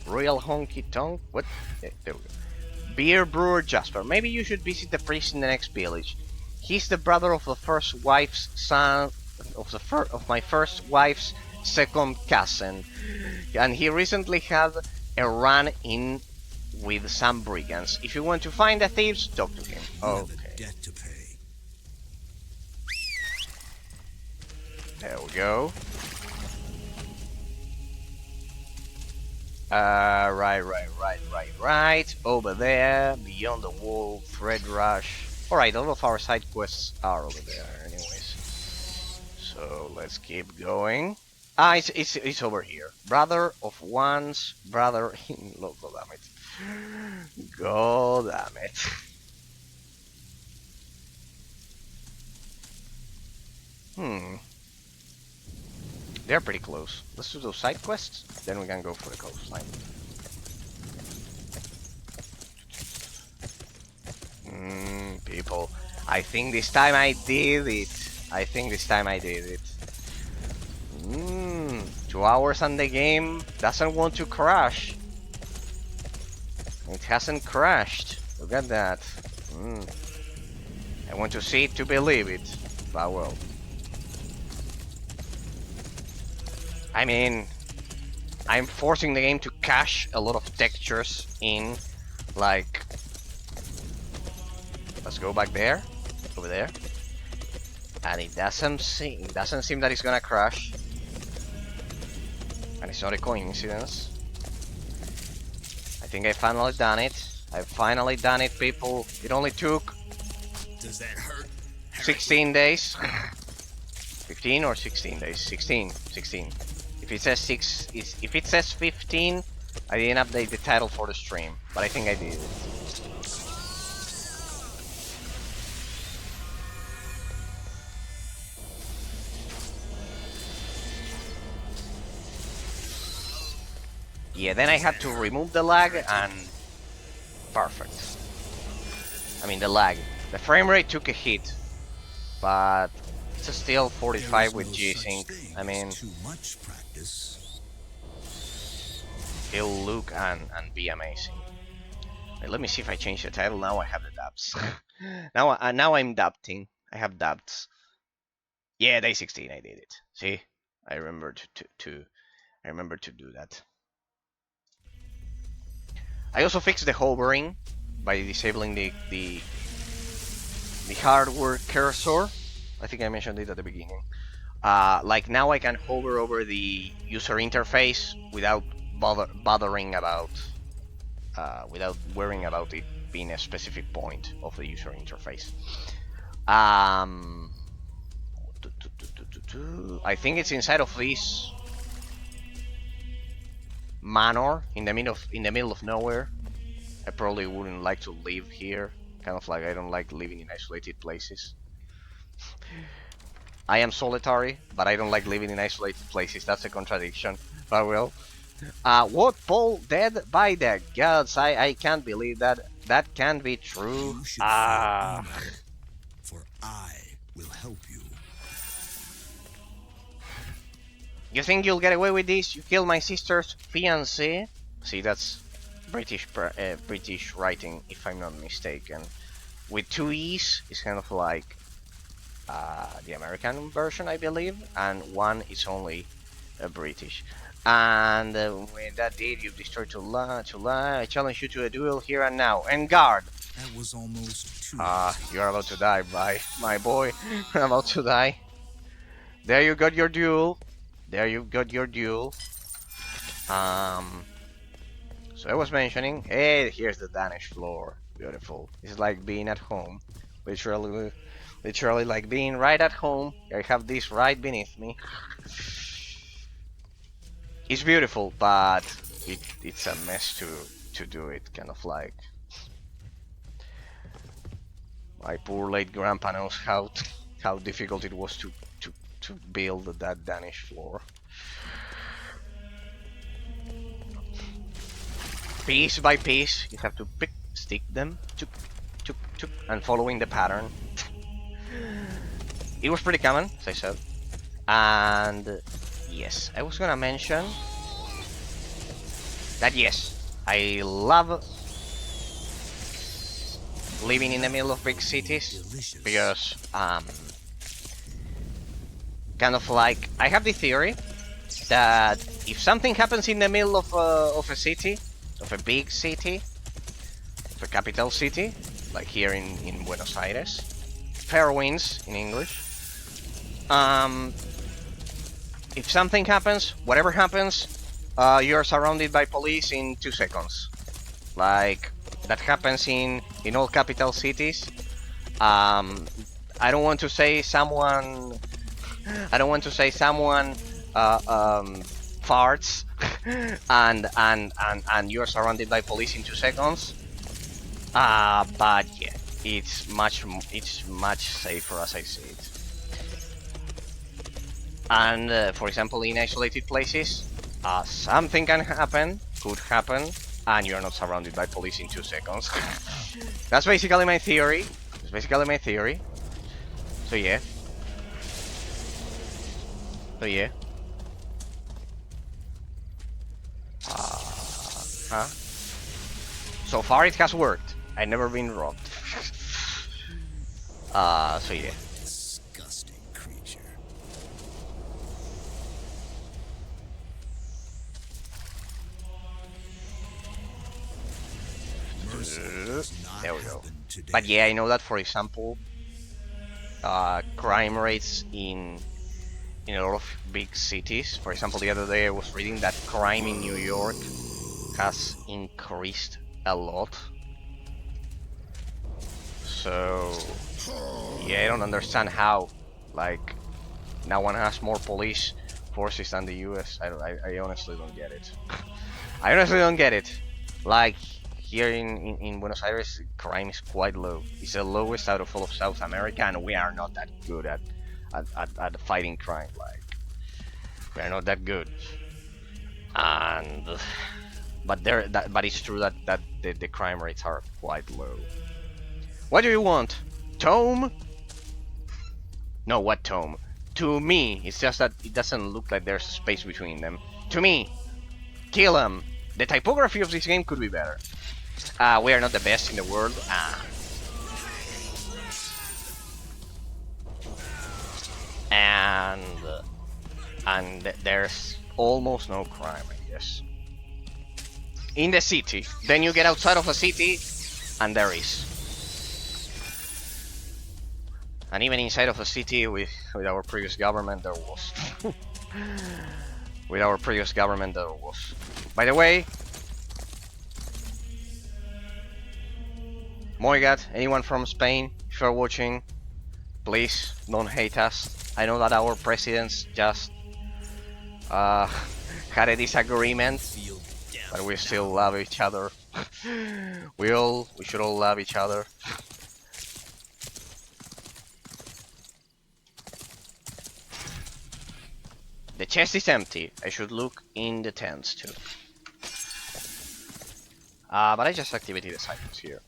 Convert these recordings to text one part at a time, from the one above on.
Real honky tonk. What? Yeah, there we go. Beer brewer Jasper. Maybe you should visit the priest in the next village. He's the brother of the first wife's son, of my first wife's second cousin, and he recently had a run-in with some brigands. If you want to find the thieves, talk to him. Okay. Debt to pay. There we go. Right. Over there, beyond the wall, thread rush. Alright, all of our side quests are over there, anyways. So let's keep going. Ah, it's over here. Brother of one's brother-in-law. God damn it. God damn it. They're pretty close. Let's do those side quests, then we can go for the coastline. People. I think this time I did it. 2 hours on the game doesn't want to crash. It hasn't crashed. Look at that. I want to see it to believe it. But well. I mean, I'm forcing the game to cache a lot of textures in, like, let's go back there, over there, and it doesn't seem that it's gonna crash, and it's not a coincidence. I think I finally done it. I've finally done it, people. It only took. Does that hurt? 16 days. 15 or 16 days? 16. If it says if it says 15, I didn't update the title for the stream, but I think I did it. Yeah, then I had to remove the lag and perfect. I mean the lag. The frame rate took a hit, but it's still 45 with G-Sync. I mean, too much practice. It'll look and be amazing. Wait, let me see if I change the title. Now I have the dubs. now I'm dubbing. I have dubs. Yeah, day 16 I did it. See, I remembered to do that. I also fixed the hovering by disabling the hardware cursor. I think I mentioned it at the beginning. Like now I can hover over the user interface without bothering about, without worrying about it being a specific point of the user interface. I think it's inside of this manor in the middle of nowhere. I probably wouldn't like to live here. Kind of like I don't like living in isolated places. I am solitary, but I don't like living in isolated places. That's a contradiction. But well. What, Paul? Dead by the gods? I can't believe that. That can't be true. For I will help you. You think you'll get away with this? You killed my sister's fiancé? See, that's British writing, if I'm not mistaken. With 2 E's, it's kind of like the American version, I believe, and one is only British. And with that deed, you've destroyed to lie. I challenge you to a duel here and now. And guard! That was almost too you're about to die, my boy. You're about to die. There you got your duel. So I was mentioning, hey, here's the Danish floor. Beautiful. It's like being at home. Literally like being right at home. I have this right beneath me. It's beautiful, but it's a mess to do it. Kind of like my poor late grandpa knows how difficult it was to build that Danish floor. Piece by piece, you have to stick them, and following the pattern. It was pretty common, as I said. And yes, I was gonna mention that yes, I love living in the middle of big cities Delicious. because kind of like I have the theory that if something happens in the middle of a city, of a big city, of a capital city, like here in Buenos Aires, fair winds in English. If something happens, whatever happens, you're surrounded by police in 2 seconds. Like that happens in all capital cities. Um, I don't want to say someone. I don't want to say someone farts, and you're surrounded by police in 2 seconds. But yeah, it's much safer as I see it. And for example, in isolated places, something can happen, could happen, and you're not surrounded by police in 2 seconds. That's basically my theory. That's basically my theory. So yeah. So yeah. Huh? So far it has worked. I've never been robbed. So yeah. Disgusting creature. Mercy does not There we go. happen today. But yeah, I know that for example, crime rates in a lot of big cities. For example, the other day I was reading that crime in New York has increased a lot. So yeah, I don't understand how. Like, now one has more police forces than the US. I honestly don't get it. I honestly don't get it. Like, here in Buenos Aires, crime is quite low. It's the lowest out of all of South America, and we are not that good at fighting crime. Like, we are not that good. And but it's true that the crime rates are quite low. What do you want? Tome? No, what tome? To me, it's just that it doesn't look like there's a space between them. To me, kill them. The typography of this game could be better. We are not the best in the world. And there's almost no crime, I guess. In the city. Then you get outside of a city, and there is. And even inside of a city with our previous government, there was. With our previous government, there was. By the way, Moigat, anyone from Spain, if you're watching, please don't hate us. I know that our presidents just had a disagreement, but we still love each other. we should all love each other. The chest is empty. I should look in the tents too. But I just activated the cycles here.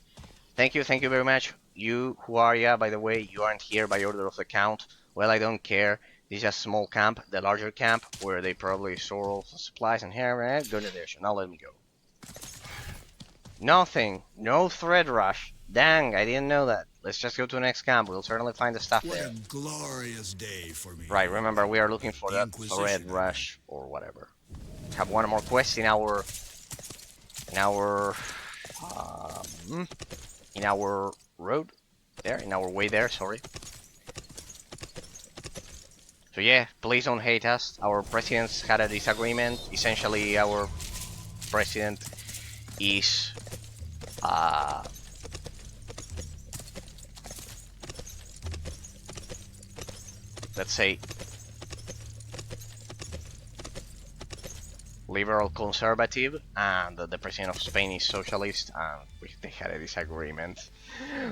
Thank you very much. You, who are ya, by the way, you aren't here by order of the count. Well, I don't care. This is a small camp, the larger camp, where they probably store all the supplies and here, go to there, so now let me go. Nothing. No thread rush. Dang, I didn't know that. Let's just go to the next camp. We'll certainly find the stuff there. What a glorious day for me. Right, remember, we are looking for that thread rush or whatever. Have one more quest in our road there, in our way there, sorry. So yeah, please don't hate us. Our presidents had a disagreement. Essentially, our president is let's say liberal conservative, and the president of Spain is socialist, and they had a disagreement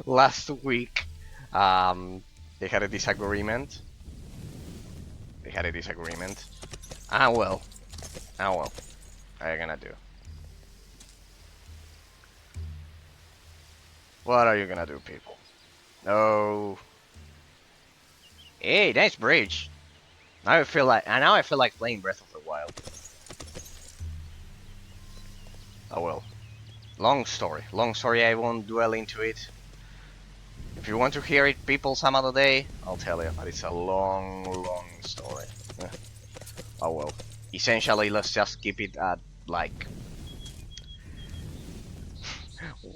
last week. They had a disagreement. Well, what are you gonna do? What are you gonna do, people? No. Hey, nice bridge. Now I feel like playing Breath of the Wild. Oh well. Long story. Long story, I won't dwell into it. If you want to hear it, people, some other day, I'll tell you, but it's a long, long story. Oh well. Essentially, let's just keep it at, like,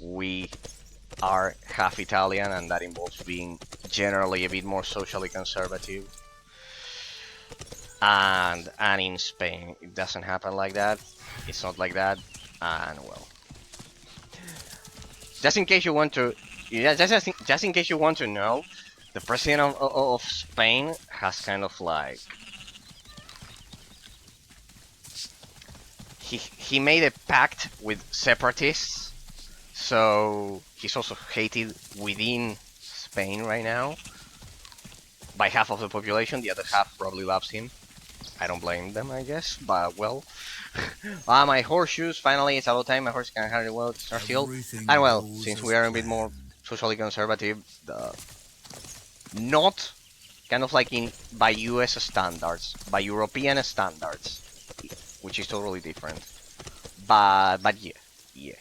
we are half Italian, and that involves being generally a bit more socially conservative. And in Spain, it doesn't happen like that. It's not like that, and well, just in case you want to, yeah, just in case you want to know, the president of Spain has kind of like he made a pact with separatists, so he's also hated within Spain right now by half of the population. The other half probably loves him. I don't blame them, I guess, but well. My horseshoes, finally, it's about time my horse can hardly well start healed. And well, since we are a bit more socially conservative, not kind of like in by US standards, by European standards, which is totally different. But yeah.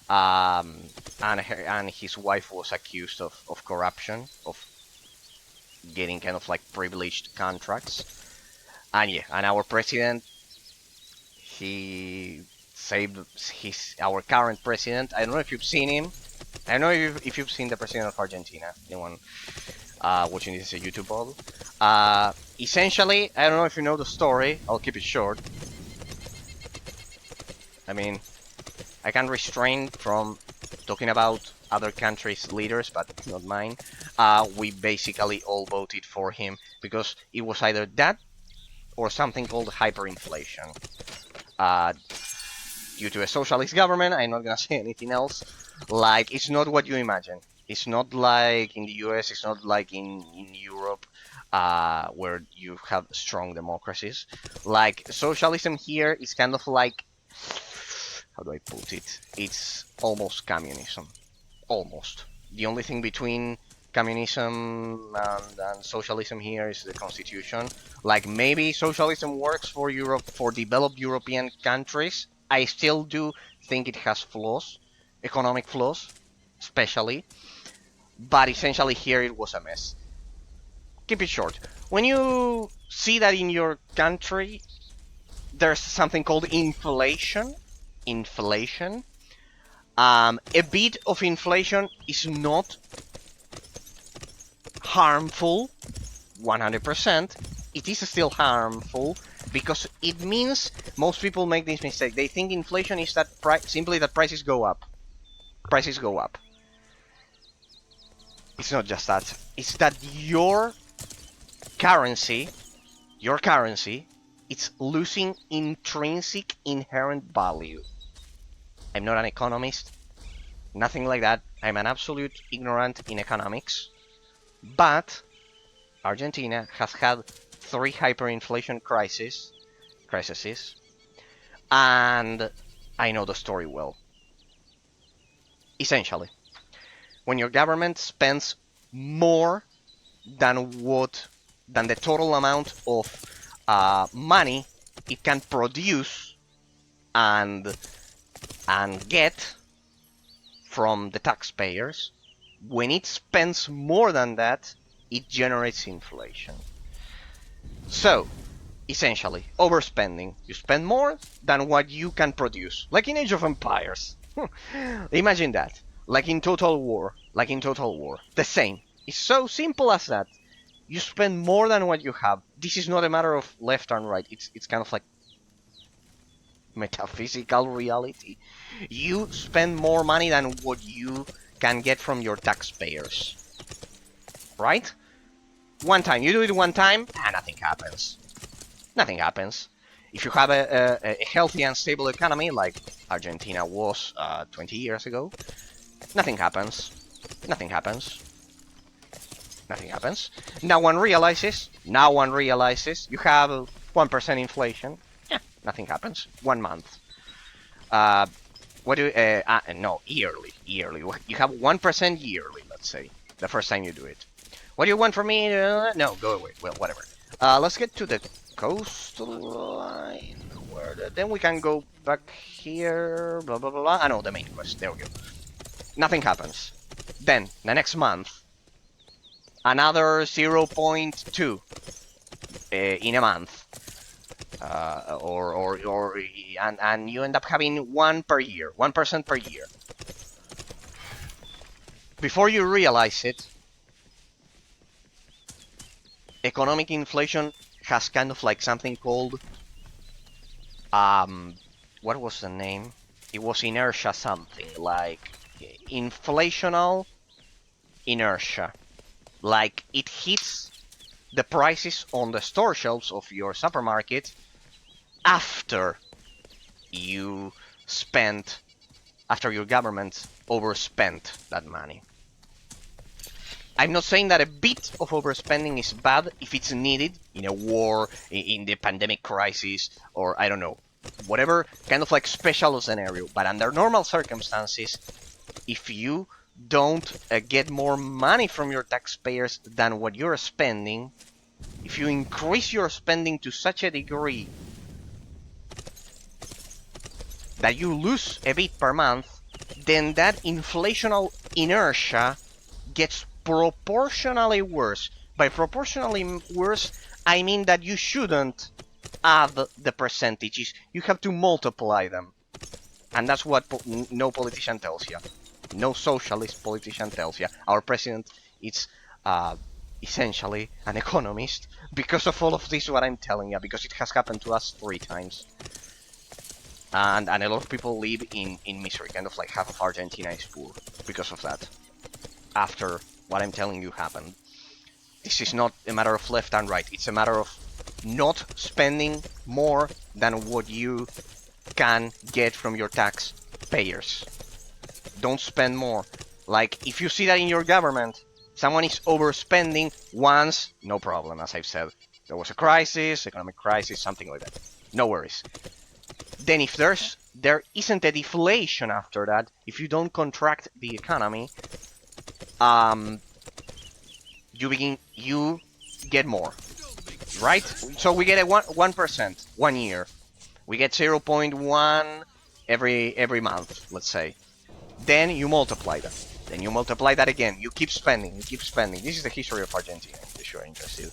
And his wife was accused of corruption, of getting kind of like privileged contracts. And yeah, and our president, he saved our current president. I don't know if you've seen him. I don't know if you've seen the president of Argentina. Anyone watching this as a YouTube poll? Essentially, I don't know if you know the story. I'll keep it short. I mean, I can't restrain from talking about other countries' leaders, but not mine. We basically all voted for him because it was either that or something called hyperinflation. Due to a socialist government, I'm not gonna say anything else. Like, it's not what you imagine. It's not like in the US, it's not like in Europe, where you have strong democracies. Like, socialism here is kind of like, how do I put it? It's almost communism. Almost. The only thing between communism and socialism here is the constitution. Like, maybe socialism works for Europe, for developed European countries. I still do think it has flaws, economic flaws, especially. But essentially here it was a mess. Keep it short. When you see that in your country there's something called inflation, a bit of inflation is not harmful 100%. It is still harmful because it means most people make this mistake. They think inflation is that simply that prices go up. Prices go up. It's not just that. It's that your currency, it's losing intrinsic inherent value. I'm not an economist, nothing like that. I'm an absolute ignorant in economics. But Argentina has had 3 hyperinflation crises, and I know the story well. Essentially, when your government spends more than the total amount of money it can produce and get from the taxpayers, when it spends more than that, it generates inflation. So, essentially, overspending. You spend more than what you can produce. Like in Age of Empires. Imagine that. Like in Total War. The same. It's so simple as that. You spend more than what you have. This is not a matter of left and right. It's kind of like metaphysical reality. You spend more money than what you can get from your taxpayers. Right? One time. You do it one time, and nothing happens. Nothing happens. If you have a healthy and stable economy, like Argentina was 20 years ago, nothing happens. Nothing happens. Nothing happens. Now one realizes you have 1% inflation. Yeah, nothing happens. 1 month. No, yearly. You have 1% yearly, let's say, the first time you do it. What do you want from me? No, go away. Well, whatever. Let's get to the coastline. Then we can go back here, blah blah blah blah. I know the main quest, there we go. Nothing happens. Then, the next month, another 0.2 in a month. And you end up having 1% per year. Before you realize it, economic inflation has kind of like something called what was the name? It was inertia something, like inflational inertia. Like it hits the prices on the store shelves of your supermarket after you spent, after your government overspent that money. I'm not saying that a bit of overspending is bad if it's needed in a war, in the pandemic crisis, or I don't know, whatever kind of like special scenario. But under normal circumstances, if you don't get more money from your taxpayers than what you're spending, if you increase your spending to such a degree that you lose a bit per month, then that inflational inertia gets proportionally worse. By proportionally worse, I mean that you shouldn't add the percentages, you have to multiply them. And that's what no politician tells you. No socialist politician tells you. Our president is essentially an economist because of all of this what I'm telling you, because it has happened to us 3 times. And a lot of people live in misery, kind of like half of Argentina is poor because of that. After what I'm telling you happened. This is not a matter of left and right, it's a matter of not spending more than what you can get from your taxpayers. Don't spend more. Like, if you see that in your government, someone is overspending once, no problem, as I've said. There was a crisis, economic crisis, something like that. No worries. Then if there isn't a deflation after that, if you don't contract the economy, you get more, right? So we get a 1% 1 year. We get 0.1 every month, let's say. Then you multiply that. Then you multiply that again. You keep spending. You keep spending. This is the history of Argentina, if you're interested.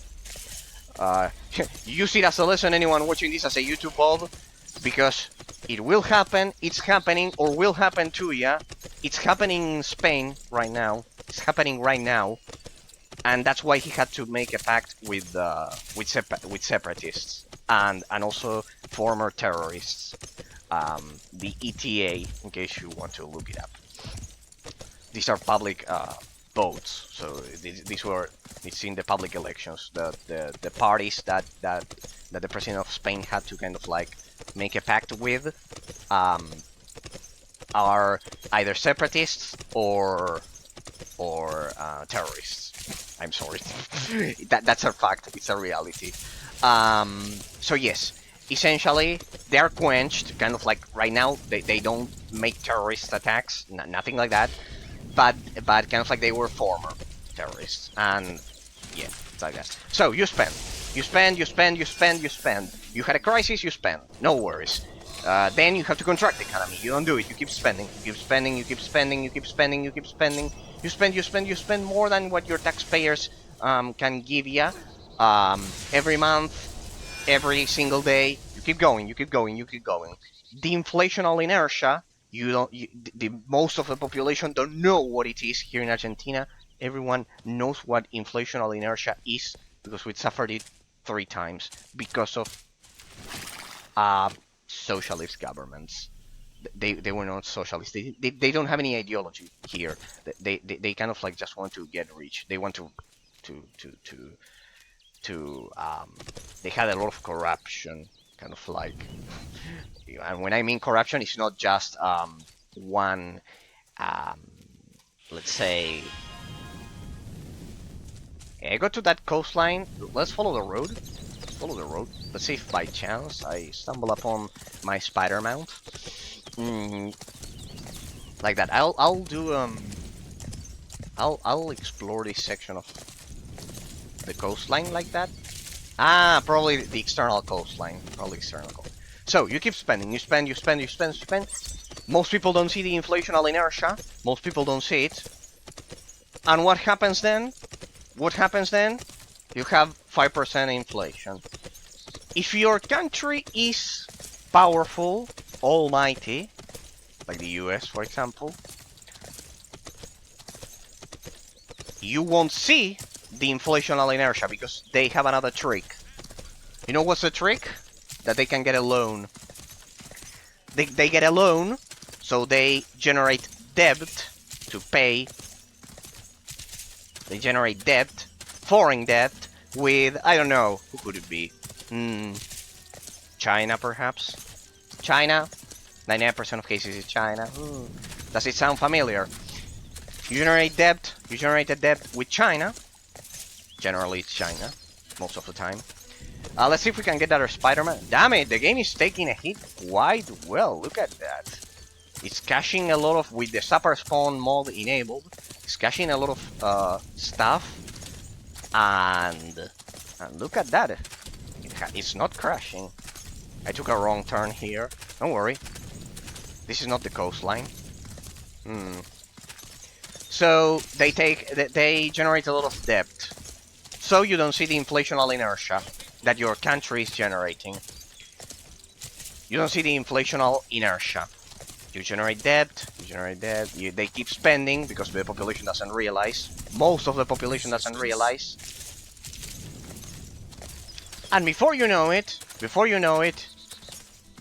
Use it as a lesson, anyone watching this as a YouTube bulb, because it will happen, it's happening, or will happen to ya. It's happening in Spain right now. It's happening right now, and that's why he had to make a pact with separatists and also former terrorists. The ETA, in case you want to look it up. These are public votes, so it's in the public elections. The parties that the president of Spain had to kind of like make a pact with are either separatists or terrorists. I'm sorry. That's a fact. It's a reality. So yes, essentially they are quenched. Kind of like right now, they don't make terrorist attacks. Nothing like that. But kind of like they were former terrorists. And yeah, it's like that. So you spend. You spend. You had a crisis, you spend. No worries. Then you have to contract the economy. You don't do it. You keep spending. You keep spending. You keep spending. You keep spending. You keep spending. You spend more than what your taxpayers can give you every month, every single day. You keep going. You keep going. You keep going. The inflational inertia. Most of the population don't know what it is here in Argentina. Everyone knows what inflational inertia is because we suffered it 3 times because of socialist governments. They were not socialist. They don't have any ideology here. They kind of like just want to get rich. They want to they had a lot of corruption, kind of like. And when I mean corruption, it's not just one, let's say. I go to that coastline. Let's follow the road. Follow the road. Let's see if by chance I stumble upon my spider mount. Like that. I'll do I'll explore this section of the coastline like that. Probably the external coastline. Probably external coastline. So you keep spending, you spend, you spend, you spend, you spend. Most people don't see the inflational inertia. Most people don't see it. And what happens then? What happens then? You have 5% inflation. If your country is powerful, almighty, like the US for example, you won't see the inflational inertia because they have another trick. You know what's the trick? That they can get a loan. They get a loan, so they generate debt to pay. They generate debt, foreign debt, with, I don't know, who could it be? China, perhaps? China? 99% of cases is China. Does it sound familiar? You generate debt, you generate a debt with China. Generally it's China, most of the time. Let's see if we can get that Spider-Man. Damn it, the game is taking a hit quite well. Look at that. It's caching a lot of, with the super spawn mod enabled, it's caching a lot of stuff. And look at that. It's not crashing. I took a wrong turn here. Don't worry. This is not the coastline. So they generate a lot of debt. So you don't see the inflational inertia that your country is generating. You don't see the inflational inertia. You generate debt, they keep spending because the population doesn't realize. Most of the population doesn't realize. And before you know it,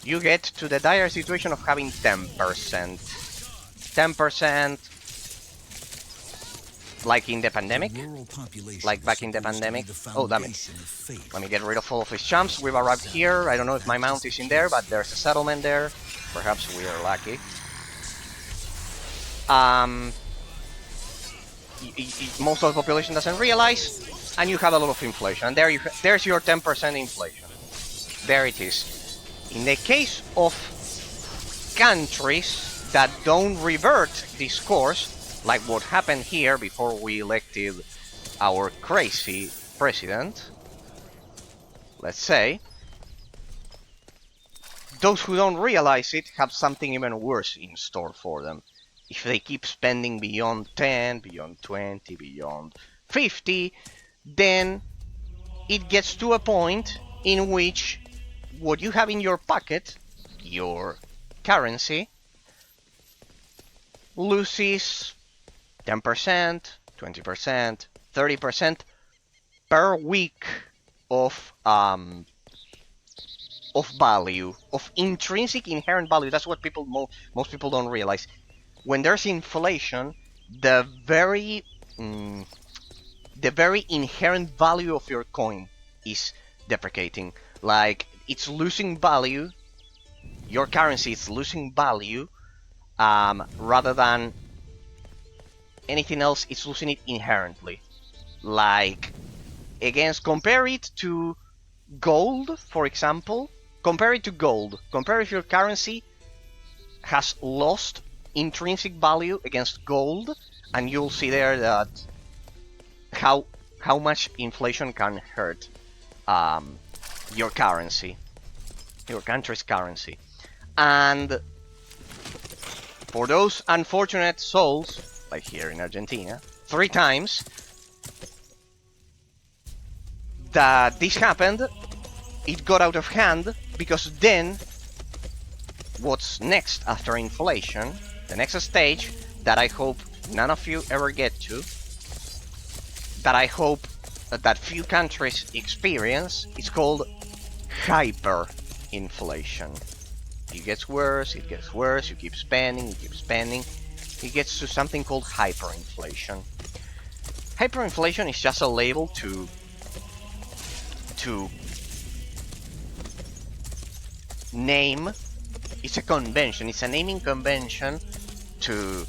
you get to the dire situation of having 10%. 10%, like in the pandemic, like back in the pandemic. Oh, damn it. Let me get rid of all of these chumps. We've arrived here. I don't know if my mount is in there, but there's a settlement there. Perhaps we are lucky. Most of the population doesn't realize, and you have a lot of inflation. And there's your 10% inflation. There it is. In the case of countries that don't revert this course, like what happened here before we elected our crazy president, let's say, those who don't realize it have something even worse in store for them. If they keep spending beyond 10, beyond 20, beyond 50, then it gets to a point in which what you have in your pocket, your currency, loses 10%, 20%, 30% per week of value, of intrinsic inherent value. That's what most people don't realize. When there's inflation, the very inherent value of your coin is depreciating. Like, it's losing value. Your currency is losing value, rather than anything else. It's losing it inherently. Like, compare it to gold, for example. Compare it to gold. Compare if your currency has lost intrinsic value against gold, and you'll see there that how much inflation can hurt your currency, your country's currency. And for those unfortunate souls, like here in Argentina, 3 times that this happened, it got out of hand, because then what's next after inflation, the next stage that I hope none of you ever get to, that I hope that few countries experience, is called hyperinflation. It gets worse, it gets worse, you keep spending, it gets to something called hyperinflation. Hyperinflation is just a label to name. It's a convention, it's a naming convention to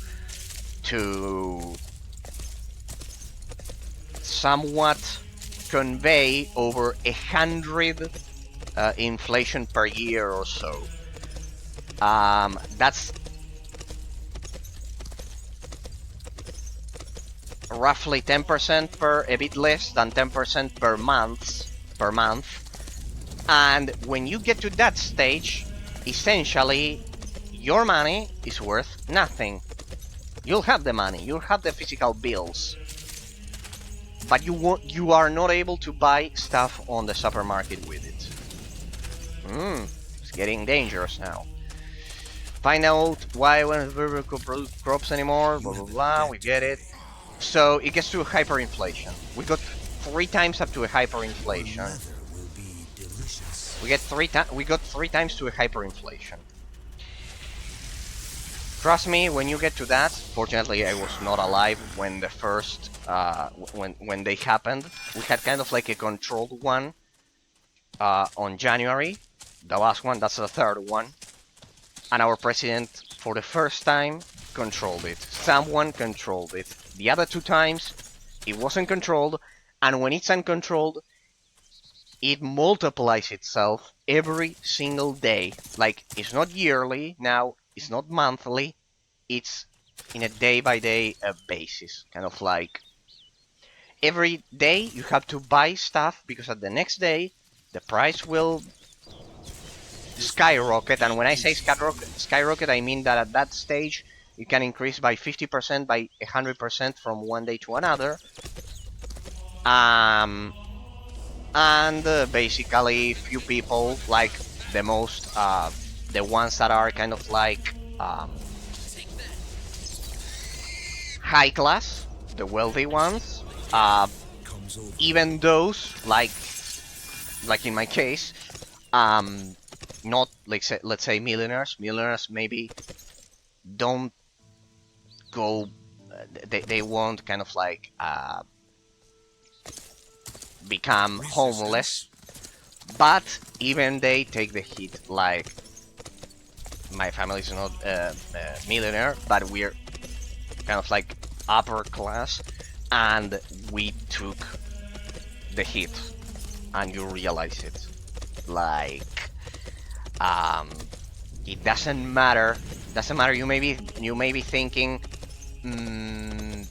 somewhat convey over 100 inflation per year or so. That's roughly 10% per, a bit less than 10% per month. And when you get to that stage, essentially your money is worth nothing. You'll have the money, you'll have the physical bills, but you are not able to buy stuff on the supermarket with it. It's getting dangerous now. Find out why when we produce crops anymore, blah blah blah, we get it. So it gets to a hyperinflation. We got 3 times up to a hyperinflation. Will be delicious. We got 3 times to a hyperinflation. Trust me, when you get to that, fortunately I was not alive when the first, when they happened. We had kind of like a controlled one on January. The last one, that's the third one. And our president, for the first time, controlled it. Someone controlled it. The other 2 times, it wasn't controlled, and when it's uncontrolled, it multiplies itself every single day. Like, it's not yearly now, it's not monthly, it's in a day-by-day basis. Kind of like, every day you have to buy stuff, because at the next day, the price will skyrocket. And when I say skyrocket, I mean that at that stage, it can increase by 50%, by 100% from one day to another. And basically, few people, like the most, the ones that are kind of like high class, the wealthy ones, even those, like in my case, not like let's say millionaires maybe don't go, they won't kind of like become homeless, but even they take the hit. Like, my family is not a millionaire, but we're kind of like upper class, and we took the hit, and you realize it. Like, it doesn't matter. You may be thinking,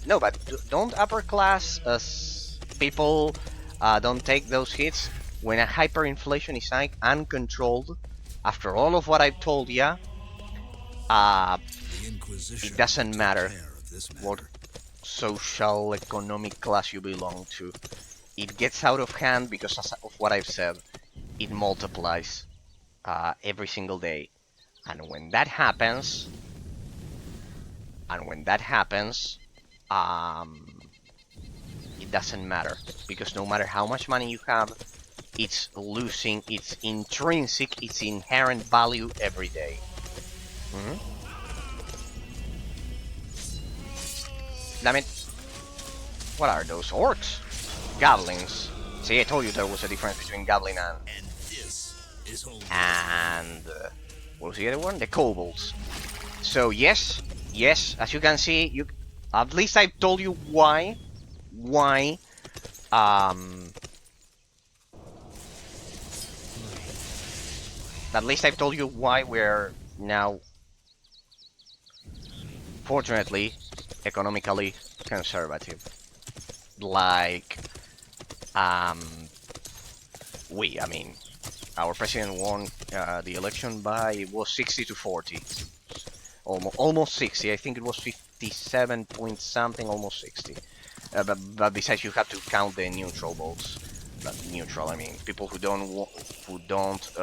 no, but don't upper class people don't take those hits when a hyperinflation is like uncontrolled. After all of what I've told ya, it doesn't matter what social economic class you belong to. It gets out of hand because of what I've said. It multiplies every single day, and when that happens, it doesn't matter, because no matter how much money you have, it's losing its intrinsic, its inherent value every day. Damn it. What are those orcs? Goblins. See, I told you there was a difference between goblin and what was the other one? The kobolds. So yes, as you can see, at least I've told you why at least I've told you why we're now, fortunately, economically conservative. Like, I mean, our president won the election by, it was 60 to 40. Almost 60. I think it was 57 point something, almost 60. But besides, you have to count the neutral votes. Neutral, I mean, people who don't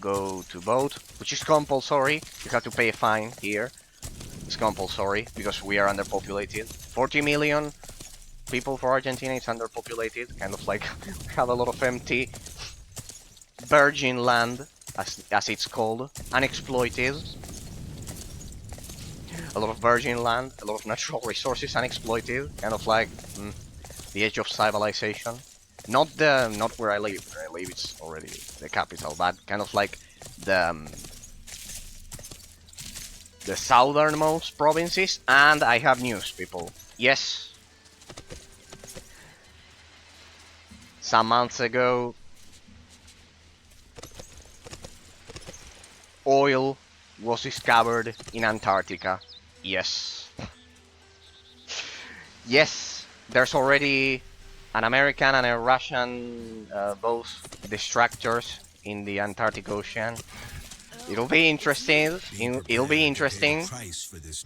go to vote, which is compulsory. You have to pay a fine here. It's compulsory because we are underpopulated. 40 million people for Argentina is underpopulated. Kind of like have a lot of empty virgin land, as it's called, unexploited. A lot of virgin land, a lot of natural resources unexploited. Kind of like the edge of civilization. Not where I live. Where I live, it's already the capital, but kind of like the southernmost provinces. And I have news, people. Yes, some months ago, oil was discovered in Antarctica. Yes. Yes, there's already an American and a Russian both destructors in the Antarctic Ocean. It'll be interesting. Be It'll be prepared to pay the interesting. price for this.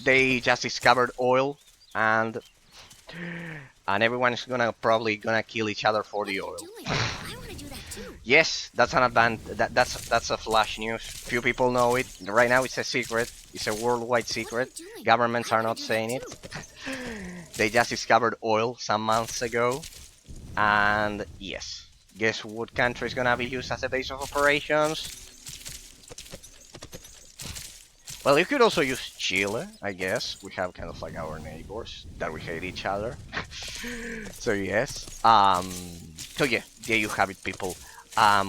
They just discovered oil, and everyone's probably gonna kill each other for the oil. I want to do that too. Yes, that's an advantage. That's a flash news. Few people know it. Right now, it's a secret. It's a worldwide secret. Governments are not saying it. They just discovered oil some months ago, and yes, guess what country is gonna be used as a base of operations? Well, you could also use Chile, I guess. We have kind of like our neighbors that we hate each other. So yes. So yeah, there you have it, people.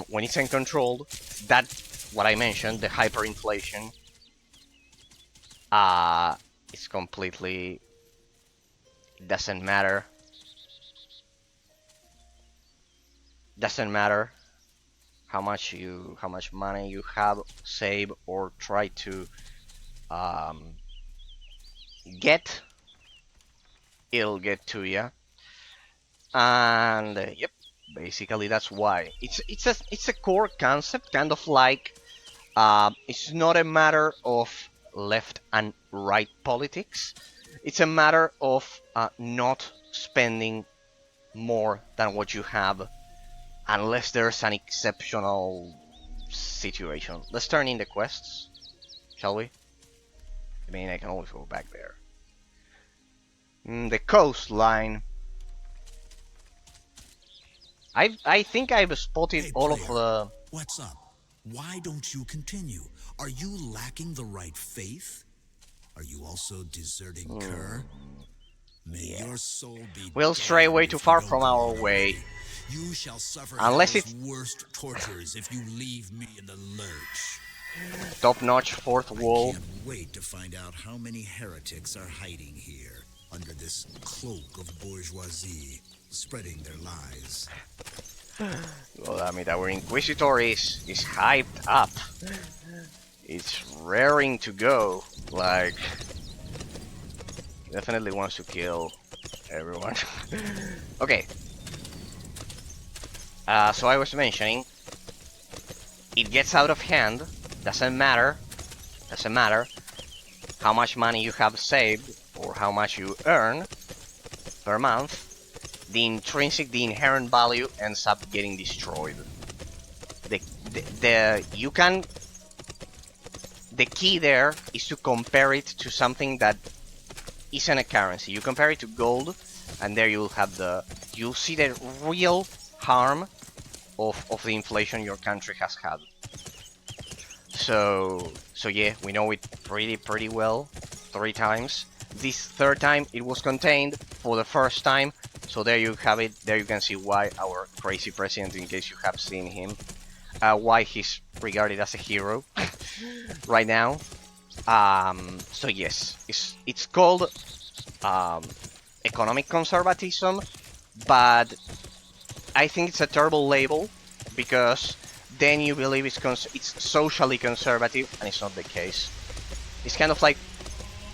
When it's uncontrolled, that what I mentioned, the hyperinflation, it's completely doesn't matter. Doesn't matter how much money you have, save or try to get. It'll get to you, and yep, basically that's why it's a core concept, kind of like it's not a matter of left and right politics. It's a matter of not spending more than what you have, unless there's an exceptional situation. Let's turn in the quests, shall we? I mean, I can always go back there. The coastline. I think I've spotted Hey, all of player. the. What's up? Why don't you continue? Are you lacking the right faith? Are you also deserting Kerr? May your soul be We'll stray damned way if too you far don't from go our on way. already. You shall suffer Unless hell's it's worst tortures if you leave me in the lurch. Top-notch fourth wall. Can't wait to find out how many heretics are hiding here under this cloak of bourgeoisie, spreading their lies. Well, I mean, our Inquisitor is hyped up. It's raring to go. Like, definitely wants to kill everyone. Okay. So I was mentioning, it gets out of hand. Doesn't matter how much money you have saved or how much you earn per month. The inherent value ends up getting destroyed. The key there is to compare it to something that isn't a currency. You compare it to gold, and there you'll see the real harm of the inflation your country has had. So yeah, we know it pretty well. 3 times. This third time it was contained for the first time. So there you have it. There you can see why our crazy president, in case you have seen him, why he's regarded as a hero right now. So yes, it's called economic conservatism, but I think it's a terrible label because then you believe it's socially conservative, and it's not the case. It's kind of like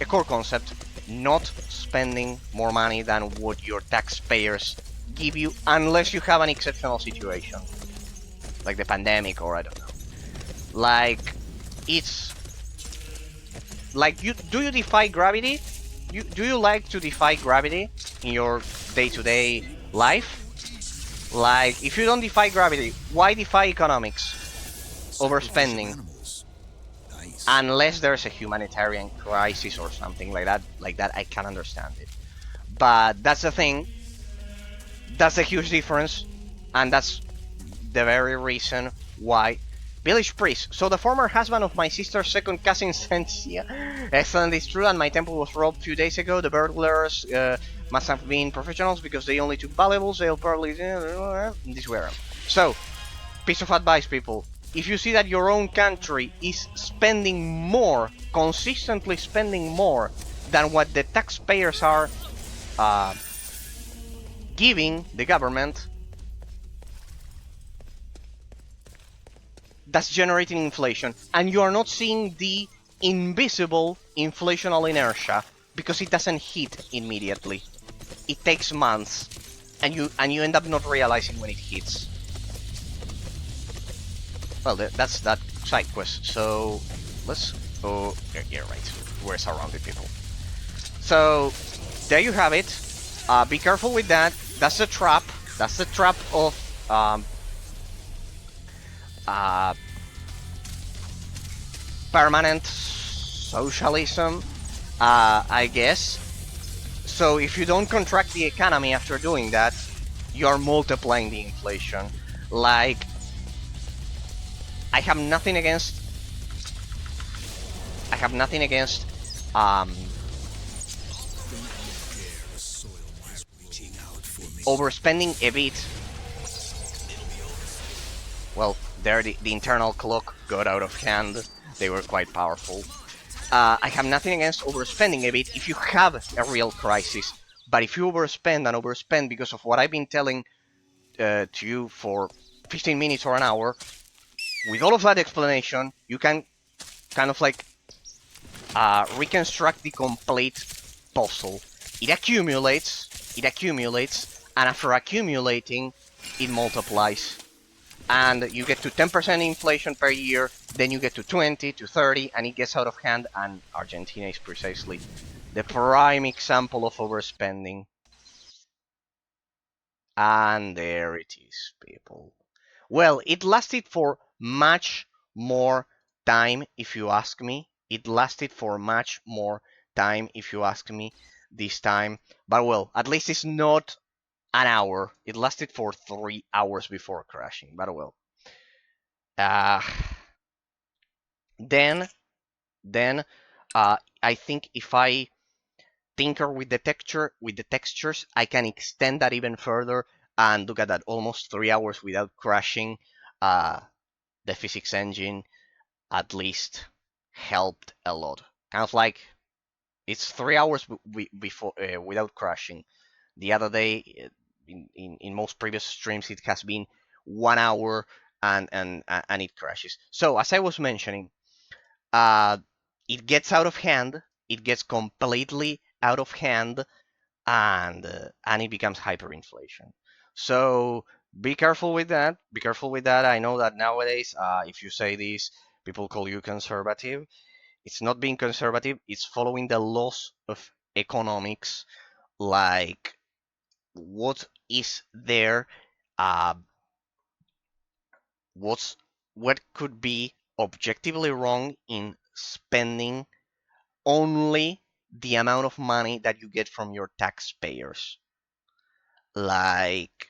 a core concept, not spending more money than what your taxpayers give you, unless you have an exceptional situation, like the pandemic, or I don't know. Like, it's like do you defy gravity? Do you like to defy gravity in your day-to-day life? Like, if you don't defy gravity, why defy economics? Overspending. Animals. Nice. Unless there's a humanitarian crisis or something like that, I can understand it. But that's the thing. That's a huge difference, and that's the very reason why. Village priest. So the former husband of my sister's second cousin Sensia. Excellent, it's true, and my temple was robbed a few days ago. The burglars must have been professionals because they only took valuables. They'll probably this were. So, piece of advice, people. If you see that your own country is spending more, consistently spending more than what the taxpayers are giving the government, that's generating inflation, and you are not seeing the invisible inflational inertia because it doesn't hit immediately. It takes months, and you end up not realizing when it hits. Well, that's that side quest. So let's. Oh, yeah, right. We're surrounded, people. So there you have it. Be careful with that. That's the trap. That's the trap of uh, permanent socialism, I guess. So if you don't contract the economy after doing that, you're multiplying the inflation. Like, I have nothing against. I have nothing against overspending a bit. Well, there the internal clock got out of hand. They were quite powerful. I have nothing against overspending a bit if you have a real crisis. But if you overspend and overspend because of what I've been telling to you for 15 minutes or an hour, with all of that explanation, you can kind of like reconstruct the complete puzzle. It accumulates, and after accumulating, it multiplies. And you get to 10% inflation per year, then you get to 20, to 30, and it gets out of hand, and Argentina is precisely the prime example of overspending. And there it is, people. Well, it lasted for much more time, if you ask me. It lasted for much more time, if you ask me, this time. But well, at least it's not an hour. It lasted for 3 hours before crashing. But well. Uh, then, then, I think if I tinker with the textures, I can extend that even further. And look at that, almost 3 hours without crashing. The physics engine at least helped a lot. Kind of like it's 3 hours before without crashing. The other day, in most previous streams, it has been 1 hour and it crashes. So as I was mentioning, it gets out of hand. It gets completely out of hand, and it becomes hyperinflation. So be careful with that. Be careful with that. I know that nowadays, if you say this, people call you conservative. It's not being conservative. It's following the laws of economics, like what is there, uh, what could be objectively wrong in spending only the amount of money that you get from your taxpayers. Like,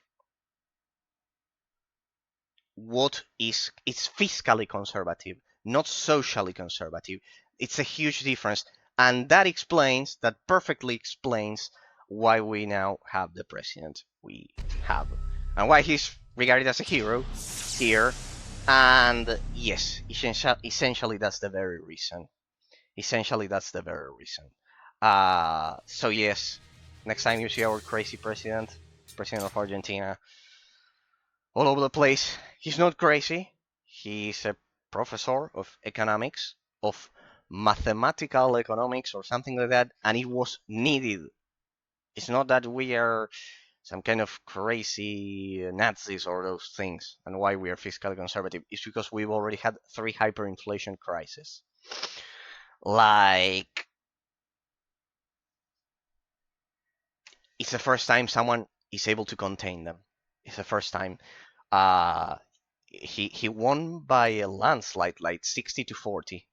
what is it's fiscally conservative, not socially conservative. It's a huge difference, and that perfectly explains why we now have the president we have, and why he's regarded as a hero here. And yes, essentially that's the very reason. Essentially, that's the very reason. So yes, next time you see our crazy president of Argentina, all over the place, he's not crazy. He's a professor of economics, of mathematical economics or something like that, and it was needed. It's not that we are some kind of crazy Nazis or those things, and why we are fiscally conservative. It's because we've already had 3 hyperinflation crises. Like, it's the first time someone is able to contain them. It's the first time. Uh, he won by a landslide, like 60 to 40,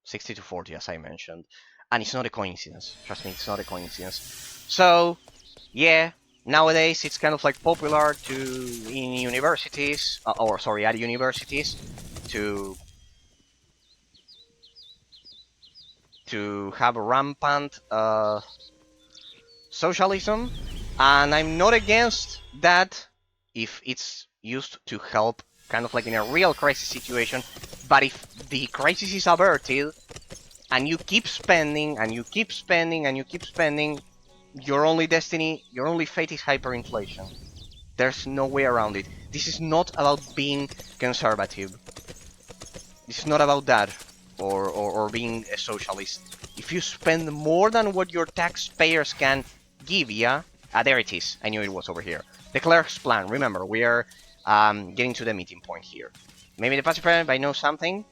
60 to 40, as I mentioned, and it's not a coincidence. Trust me, it's not a coincidence. So, yeah, nowadays it's kind of like popular to in universities, or sorry, at universities, to have a rampant socialism, and I'm not against that if it's used to help, kind of like in a real crisis situation. But if the crisis is averted and you keep spending and you keep spending and you keep spending, your only destiny, your only fate is hyperinflation. There's no way around it. This is not about being conservative. This is not about that, or being a socialist. If you spend more than what your taxpayers can give ya, there it is. I knew it was over here. The clerk's plan. Remember, we are getting to the meeting point here. Maybe the past president might know something.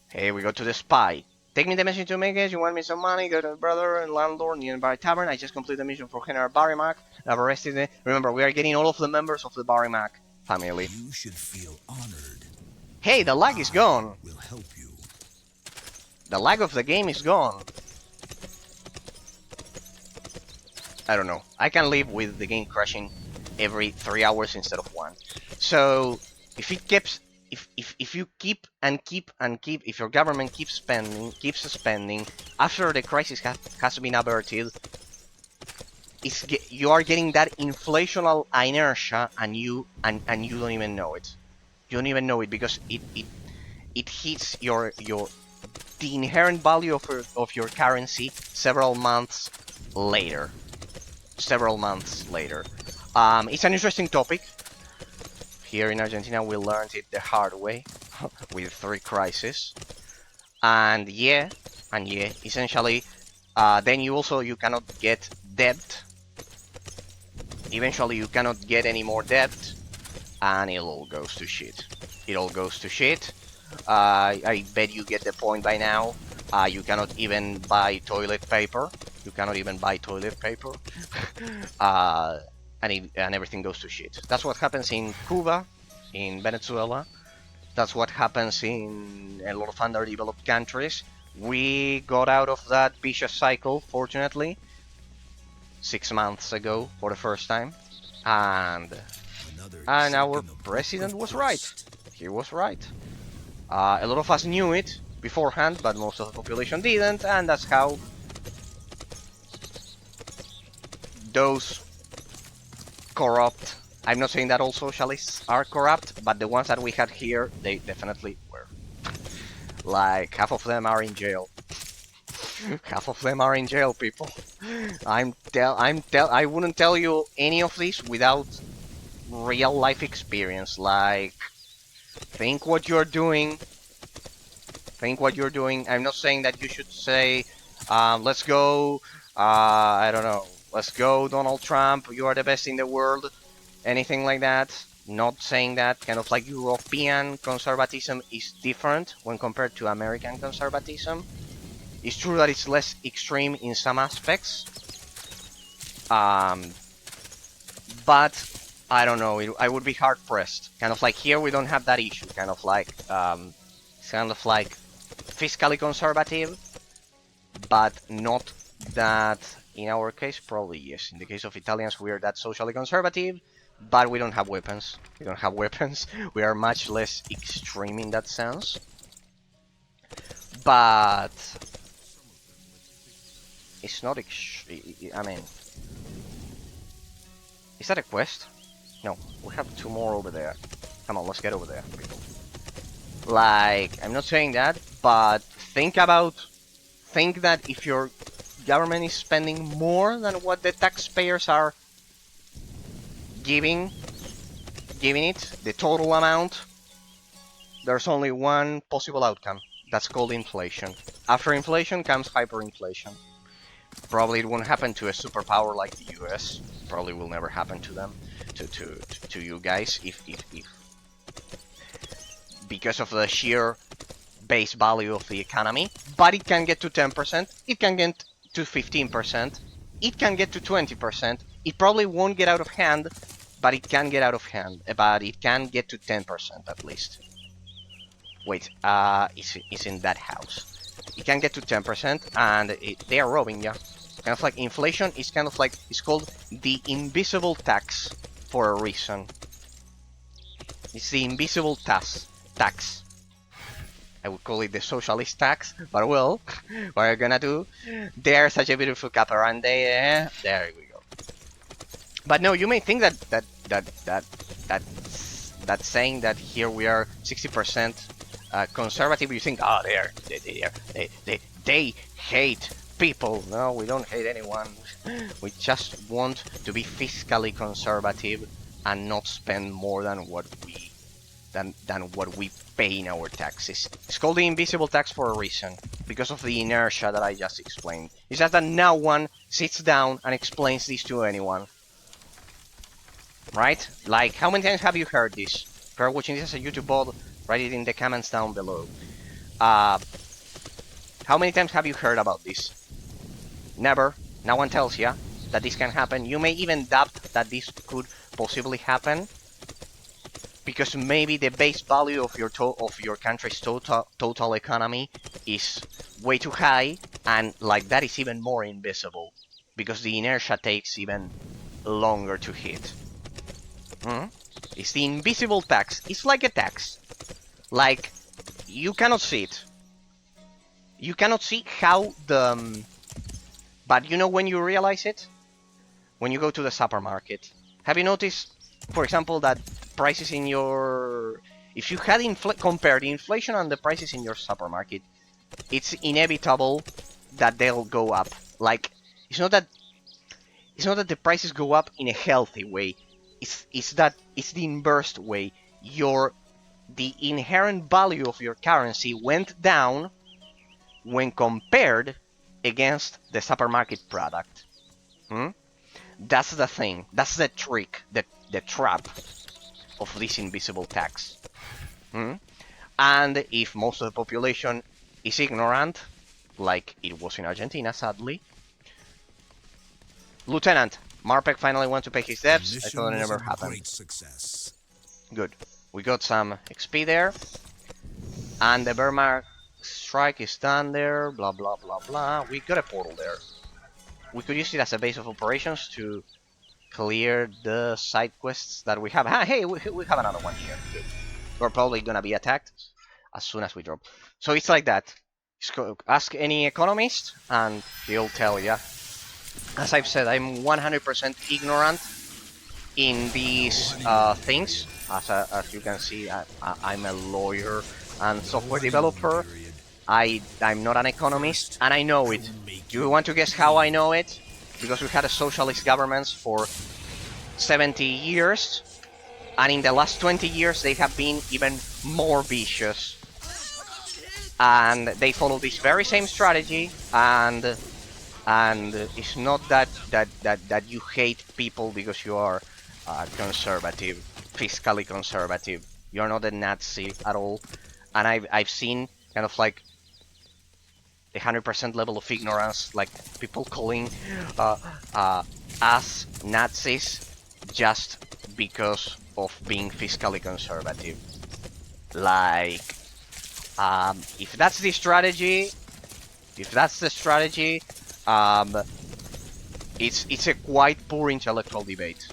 Hey, we go to the spy. Take me the mission to make it. You want me some money? Go to the brother and landlord nearby tavern. I just completed the mission for General Barrymack. I've arrested him. Remember, we are getting all of the members of the Barrymack family. You should feel honored. Hey, the lag is gone. Will help you. The lag of the game is gone. I don't know. I can live with the game crashing every 3 hours instead of 1. So if it keeps, if you keep and keep and keep, if your government keeps spending after the crisis has been averted, you are getting that inflational inertia, and you don't even know it. You don't even know it because it hits the inherent value of your currency several months later. It's an interesting topic. Here in Argentina, we learned it the hard way with 3 crises, and yeah, essentially, then you cannot get debt. Eventually, you cannot get any more debt, and it all goes to shit. I bet you get the point by now. You cannot even buy toilet paper. And everything goes to shit. That's what happens in Cuba, in Venezuela. That's what happens in a lot of underdeveloped countries. We got out of that vicious cycle, fortunately, 6 months ago for the first time. And our president was right. He was right. A lot of us knew it beforehand, but most of the population didn't, and that's how those corrupt... I'm not saying that all socialists are corrupt, but the ones that we had here, they definitely were. Like, half of them are in jail. Half of them are in jail, people. I wouldn't tell you any of this without real life experience. Like, think what you're doing. I'm not saying that you should say, let's go, I don't know, let's go Donald Trump, you are the best in the world, anything like that. Not saying that. Kind of like European conservatism is different when compared to American conservatism. It's true that it's less extreme in some aspects, but I don't know, I would be hard pressed. Kind of like here we don't have that issue. Kind of like fiscally conservative, but not that. In our case, probably yes. In the case of Italians, we are that socially conservative, but we don't have weapons. We are much less extreme in that sense. But it's not I mean, is that a quest? No, we have 2 more over there. Come on, let's get over there, people. Like, I'm not saying that, but think that if your government is spending more than what the taxpayers are giving it, the total amount, there's only one possible outcome. That's called inflation. After inflation comes hyperinflation. Probably it won't happen to a superpower like the US. Probably will never happen to them, to you guys, if because of the sheer base value of the economy. But it can get to 10%. It can get to 15%. It can get to 20%. It probably won't get out of hand, but it can get out of hand. But it can get to 10% at least. Wait, it's in that house. It can get to 10%, and they are robbing ya. Kind of like inflation is kind of like, it's called the invisible tax for a reason. It's the invisible tax. I would call it the socialist tax, but well, what are you gonna do? They're such a beautiful couple, and there we go. But no, you may think that saying that here we are 60% conservative, you think, oh, they hate people. No, we don't hate anyone. We just want to be fiscally conservative and not spend more than what we pay in our taxes. It's called the invisible tax for a reason, because of the inertia that I just explained. It's just that no one sits down and explains this to anyone. Right? Like, how many times have you heard this? If you're watching this as a YouTube bot, write it in the comments down below. How many times have you heard about this? Never. No one tells you that this can happen. You may even doubt that this could possibly happen, because maybe the base value of your country's total economy is way too high, and like that is even more invisible, because the inertia takes even longer to hit. It's the invisible tax. It's like a tax. Like, you cannot see it. You cannot see how the... But you know when you realize it? When you go to the supermarket. Have you noticed, for example, that prices in your... If you had compare the inflation and the prices in your supermarket, it's inevitable that they'll go up. Like, it's not that the prices go up in a healthy way. It's the inverse way. The inherent value of your currency went down when compared against the supermarket product. That's the thing. That's the trick, the trap of this invisible tax. And if most of the population is ignorant, like it was in Argentina, sadly. Lieutenant, Marpek finally wants to pay his debts. I thought it never happened. Great success. Good. We got some XP there. And the Wehrmacht strike is done there. Blah, blah, blah, blah. We got a portal there. We could use it as a base of operations to clear the side quests that we have. Ah, hey, we have another one here. Good. We're probably gonna be attacked as soon as we drop. So it's like that. Ask any economist and he'll tell you. As I've said, I'm 100% ignorant in these things. As you can see, I'm a lawyer and software developer. I'm not an economist, and I know it. Do you want to guess how I know it? Because we had a socialist governments for 70 years, and in the last 20 years they have been even more vicious. And they follow this very same strategy, and it's not that you hate people because you are conservative, fiscally conservative. You're not a Nazi at all. And I've seen kind of like the 100% level of ignorance, like people calling us Nazis just because of being fiscally conservative. Like, if that's the strategy, it's a quite poor intellectual debate.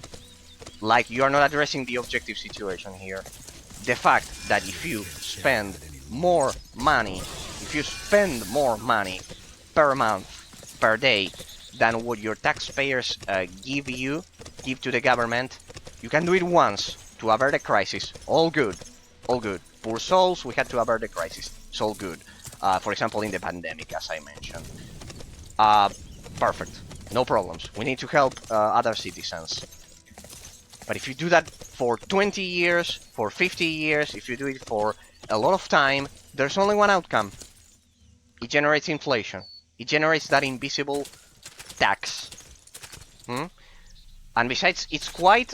Like, you are not addressing the objective situation here. The fact that if you spend more money per month, per day, than what your taxpayers give to the government, you can do it once to avert a crisis. All good. Poor souls, we had to avert the crisis. It's all good. For example, in the pandemic, as I mentioned. Perfect. No problems. We need to help other citizens. But if you do that for 20 years, for 50 years, if you do it for a lot of time, there's only one outcome. It generates inflation. It generates that invisible tax. And besides, it's quite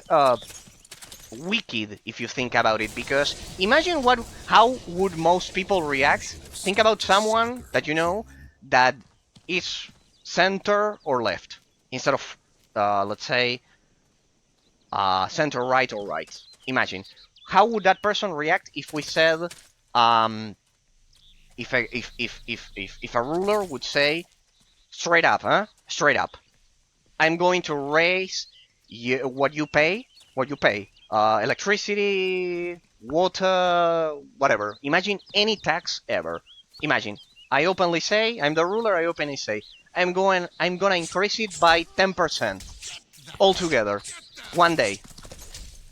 wicked if you think about it, because imagine how would most people react? Think about someone that you know that is center or left instead of, let's say, center right or right. Imagine how would that person react if we said, if a ruler would say, straight up, I'm going to raise what you pay, electricity, water, whatever. Imagine any tax ever. Imagine I openly say, I'm the ruler. I openly say, I'm gonna increase it by 10% altogether, one day,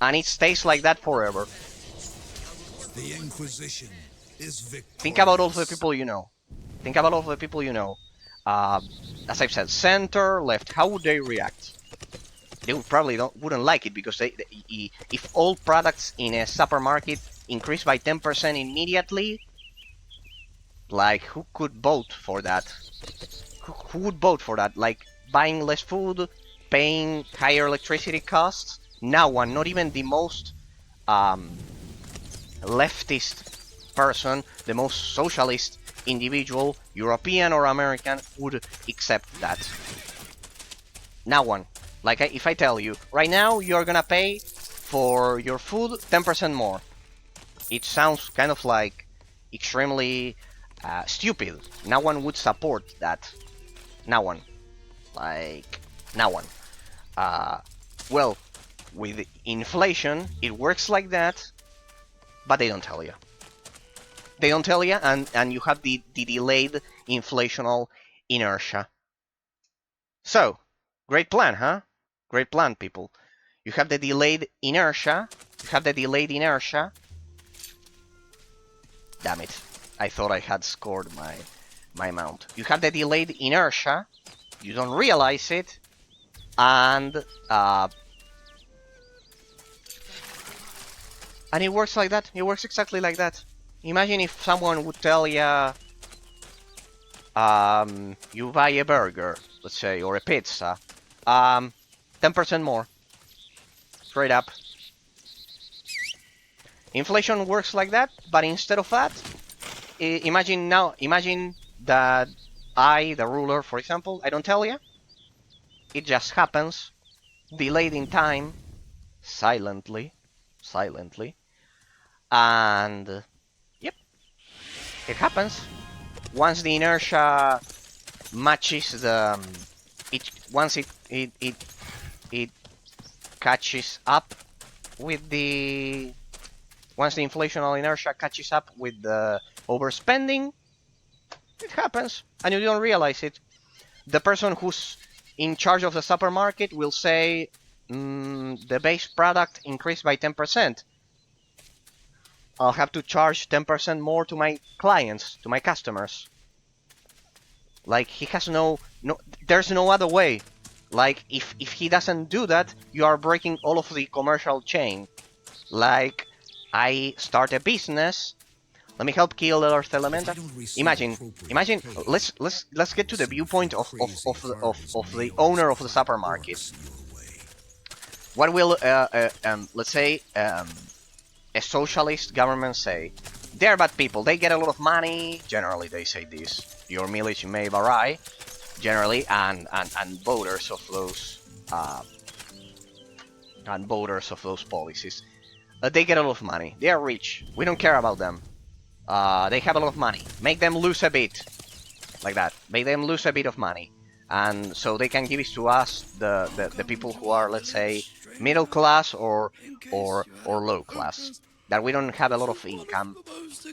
and it stays like that forever. The Inquisition is victorious. Think about all the people you know. As I've said, center, left. How would they react? They would probably wouldn't like it, because if all products in a supermarket increase by 10% immediately, like, who could vote for that? Who would vote for that? Like, buying less food, paying higher electricity costs? No one, not even the most leftist person, the most socialist individual, European or American, would accept that? No one. Like, if I tell you, right now you're gonna pay for your food 10% more. It sounds kind of like extremely stupid. No one would support that. No one. Like, no one. Well, with inflation, it works like that, but they don't tell you. They don't tell you, and you have the delayed inflational inertia. So, great plan, huh? Great plan, people. You have the delayed inertia. You have the delayed inertia. Damn it. I thought I had scored my mount. You have the delayed inertia. You don't realize it. And it works like that. It works exactly like that. Imagine if someone would tell you, you buy a burger, let's say, or a pizza, 10% more. Straight up. Inflation works like that, but instead of that, imagine that I, the ruler, for example, I don't tell you. It just happens, delayed in time, silently, and yep, it happens. Once the inertia matches the, once it catches up with the, once the inflational inertia catches up with the overspending, it happens, and you don't realize it. The person who's in charge of the supermarket will say, the base product increased by 10%. I'll have to charge 10% more to my clients, to my customers. Like, he has no, there's no other way. Like, if he doesn't do that, you are breaking all of the commercial chain. Like, I start a business. Let me help kill Earth Elemental. Imagine, let's get to the viewpoint of the owner of the supermarket. What will, let's say, a socialist government say? They're bad people. They get a lot of money. Generally, they say this. Your mileage may vary. Generally, and voters of those policies. They get a lot of money. They are rich. We don't care about them. They have a lot of money. Make them lose a bit, like that. Make them lose a bit of money, and so they can give it to us, the people who are, let's say, middle class or low class, that we don't have a lot of income.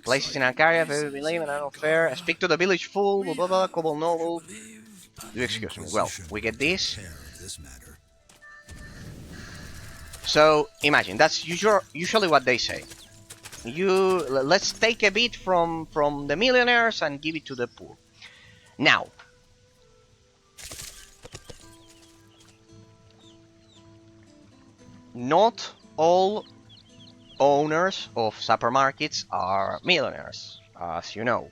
Places in Ancaria, very believe and unfair. Speak to the village fool, blah blah blah, Cobble noble. Do excuse me. Well, we get this. So imagine that's usually what they say. Let's take a bit from the millionaires and give it to the poor. Now, not all owners of supermarkets are millionaires, as you know,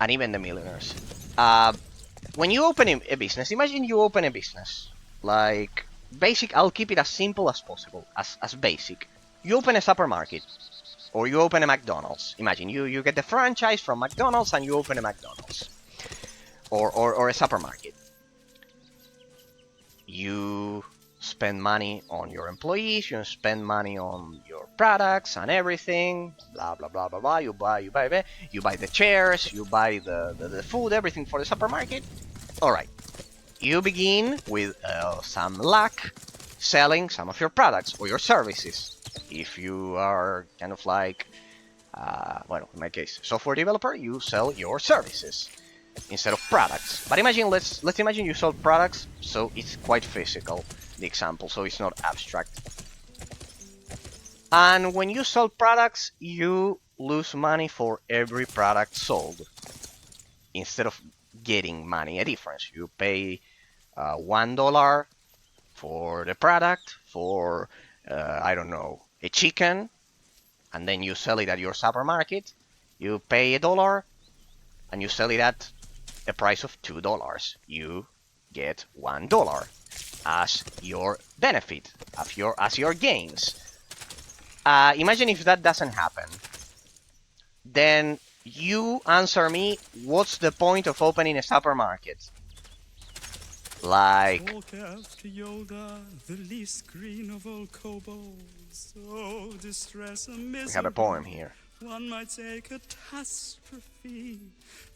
and even the millionaires. When you open a business, imagine you open a business, like basic. I'll keep it as simple as possible, as basic. You open a supermarket, or you open a McDonald's. Imagine you get the franchise from McDonald's and you open a McDonald's, or a supermarket. You spend money on your employees, you spend money on your products and everything, blah blah blah blah blah. You buy the chairs, you buy the food, everything for the supermarket. All right. You begin with some luck selling some of your products or your services. If you are kind of like, well, in my case, software developer, you sell your services instead of products. But imagine, let's imagine you sell products, so it's quite physical, the example, so it's not abstract. And when you sell products, you lose money for every product sold. Instead of getting money, a difference. You pay $1 for the product, for, I don't know, a chicken, and then you sell it at your supermarket. You pay $1, and you sell it at a price of $2. You get $1 as your benefit, as your gains. Imagine if that doesn't happen. Then you answer me, what's the point of opening a supermarket? Like... Walk after Yoda, the least green of all kobolds. Oh, distress and misery. We have a poem here. One might say catastrophe.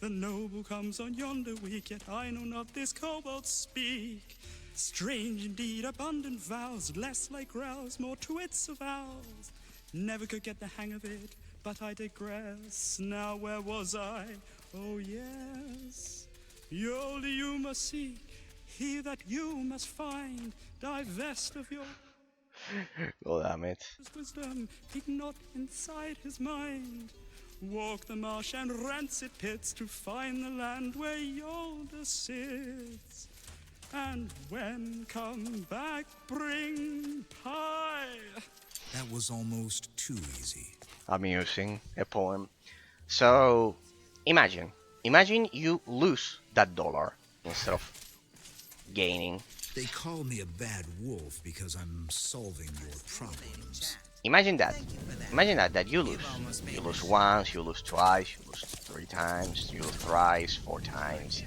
The noble comes on yonder week, yet I know not this kobold speak. Strange indeed, abundant vows, less like growls, more to its vows. Never could get the hang of it, but I digress. Now where was I? Oh yes. Yolda you must seek, he that you must find. Divest of your Oh, damn it. wisdom, peek not inside his mind. Walk the marsh and rancid pits to find the land where Yolda sits. And when come back, bring pie. That was almost too easy. Amusing. A poem. So, imagine you lose that dollar instead of gaining. They call me a bad wolf because I'm solving your problems. Imagine that. Imagine that you lose. You lose once, you lose twice, you lose 3 times, you lose thrice, 4 times.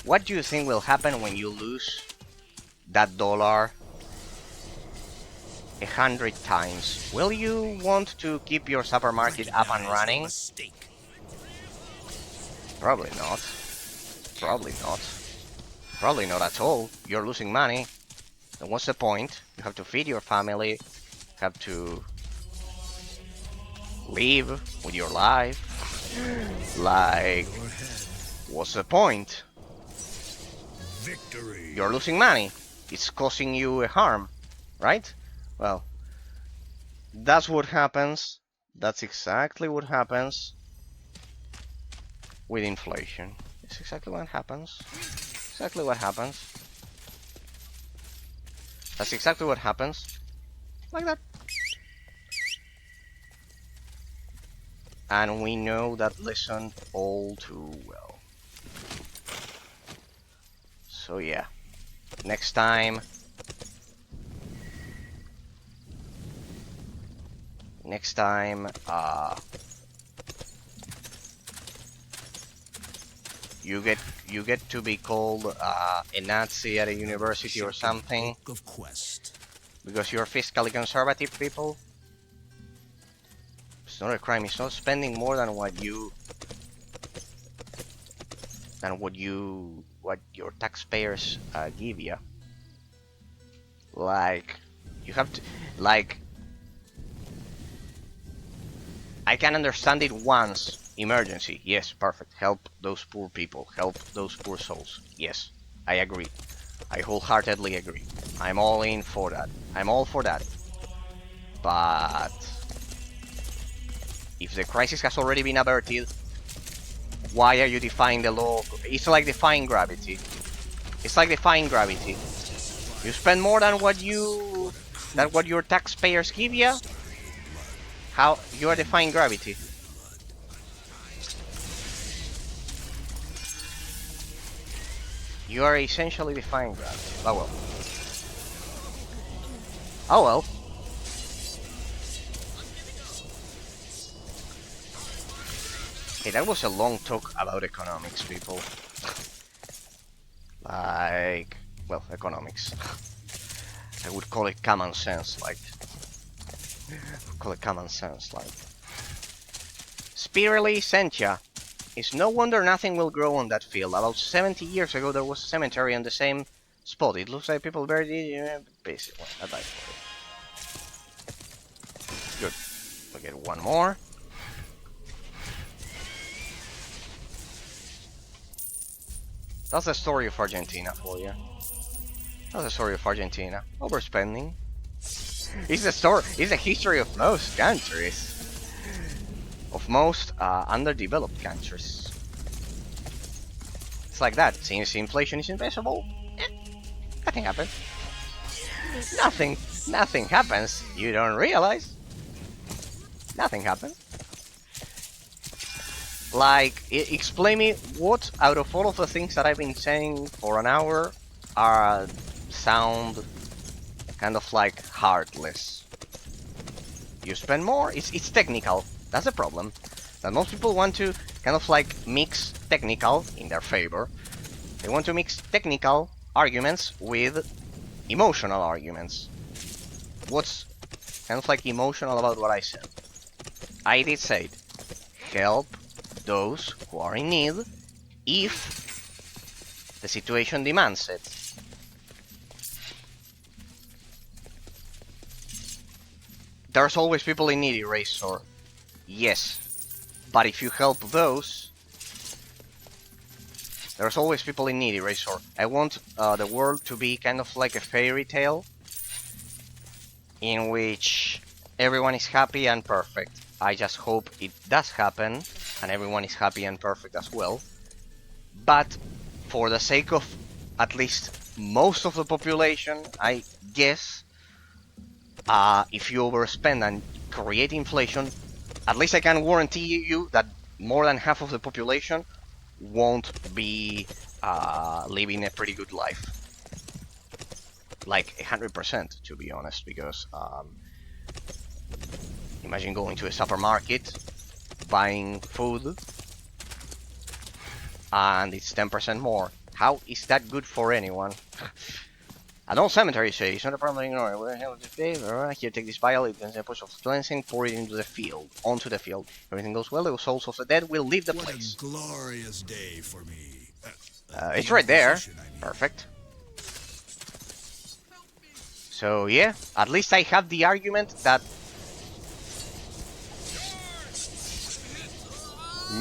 What do you think will happen when you lose that dollar 100 times? Will you want to keep your supermarket up and running? Probably not. Probably not. Probably not at all. You're losing money. Then what's the point? You have to feed your family. You have to live with your life. Like, what's the point? Victory. You're losing money. It's causing you a harm, right? Well, that's what happens. That's exactly what happens with inflation. It's exactly what happens. Exactly what happens. That's exactly what happens. Like that. And we know that lesson all too well. So yeah. Next time. You get to be called a Nazi at a university or something Of quest. because you're fiscally conservative people. It's not a crime. It's not spending more than what your taxpayers give you. Like, you have to, like, I can understand it once. Emergency, yes, perfect. Help those poor people. Help those poor souls. Yes, I agree. I wholeheartedly agree. I'm all in for that. I'm all for that. But if the crisis has already been averted, why are you defying the law? It's like defying gravity. It's like defying gravity. You spend more than what your taxpayers give you? How you are defying gravity? You are essentially defying gravity. Oh well. Oh well. Hey, that was a long talk about economics, people. Like, well, economics. I would call it common sense, like. Spirally Sentia. It's no wonder nothing will grow on that field. About 70 years ago there was a cemetery on the same spot. It looks like people buried it. Basically, I died for it. Good. We'll get one more. That's the story of Argentina for you. That's the story of Argentina. Overspending. It's the history of most countries. Of most underdeveloped countries. It's like that. Since inflation is invisible, nothing happens. Nothing happens. You don't realize. Nothing happens. Like, explain me what out of all of the things that I've been saying for an hour sound kind of like heartless. you spend more, it's technical. That's the problem. That most people want to kind of like mix technical in their favor. They want to mix technical arguments with emotional arguments. What's kind of like emotional about what I said? I did say it. Help those who are in need if the situation demands it. There's always people in need, Eraser. Yes. But if you help those, there's always people in need, Eraser. I want the world to be kind of like a fairy tale in which everyone is happy and perfect. I just hope it does happen and everyone is happy and perfect as well. But for the sake of at least most of the population, I guess, if you overspend and create inflation, at least I can guarantee you that more than half of the population won't be living a pretty good life. Like 100%, to be honest, because imagine going to a supermarket, buying food, and it's 10% more. How is that good for anyone? An old cemetery says, it's not a problem to ignore it. We're here to favor. Here, take this vial, it contains a push of cleansing, pour it into the field, onto the field. Everything goes well, the souls of the dead will leave the place. What a glorious day for me. It's right there. Perfect. So yeah, at least I have the argument that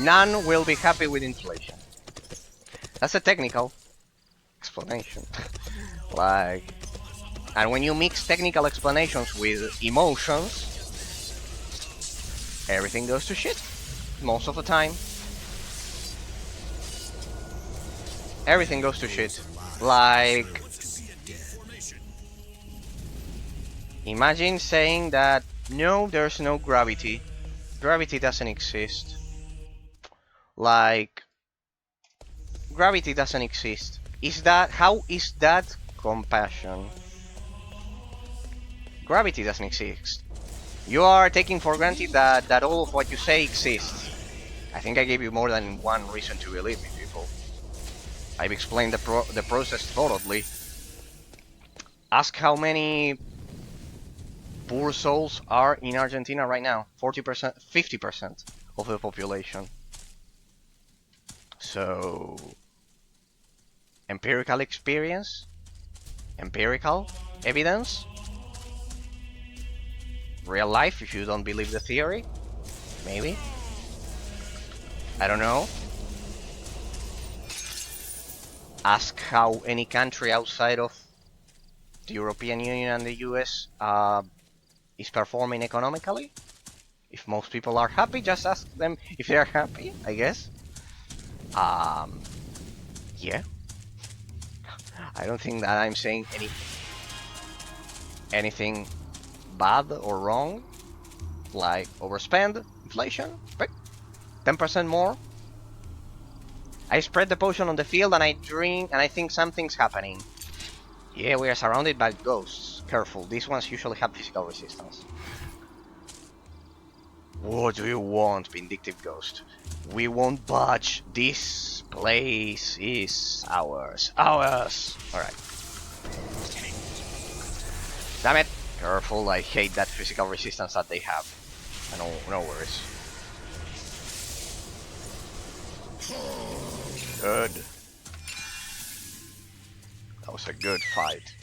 none will be happy with inflation. That's a technical explanation. Like, and when you mix technical explanations with emotions, everything goes to shit. Most of the time. Everything goes to shit. Like, imagine saying that, no, there's no gravity. Gravity doesn't exist. Like, gravity doesn't exist. How is that compassion? Gravity doesn't exist. You are taking for granted that all of what you say exists. I think I gave you more than one reason to believe me, people. I've explained the process thoroughly. Ask how many poor souls are in Argentina right now. 40%, 50% of the population. So, empirical experience, empirical evidence, real life if you don't believe the theory, maybe. I don't know. Ask how any country outside of the European Union and the US is performing economically. If most people are happy, just ask them if they are happy, I guess. Yeah. I don't think that I'm saying anything bad or wrong. Like overspend, inflation, right? 10% more. I spread the potion on the field and I drink and I think something's happening. Yeah, we are surrounded by ghosts. Careful, these ones usually have physical resistance. What do you want, vindictive ghost? We won't budge. This place is ours. Ours! Alright. Damn it! Careful, I hate that physical resistance that they have. No worries. Good. That was a good fight.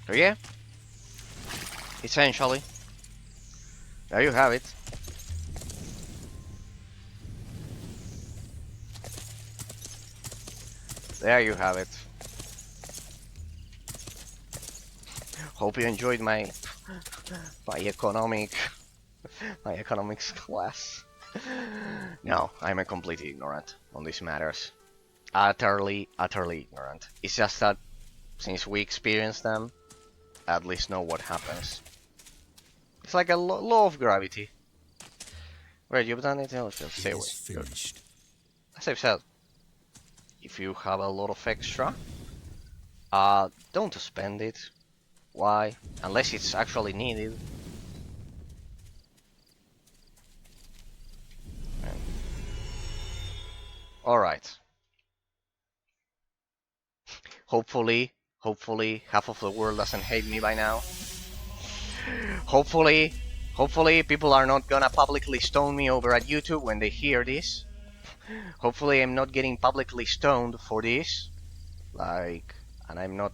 So yeah. Essentially. There you have it. There you have it. Hope you enjoyed my economics class. No, I'm a complete ignorant on these matters. Utterly ignorant. It's just that since we experience them, at least know what happens. It's like a law of gravity. Right, you've done it, just stay away. Good. As I've said, if you have a lot of extra, don't spend it. Why? Unless it's actually needed. Alright. Hopefully, half of the world doesn't hate me by now. Hopefully, people are not gonna publicly stone me over at YouTube when they hear this. Hopefully I'm not getting publicly stoned for this. Like, and I'm not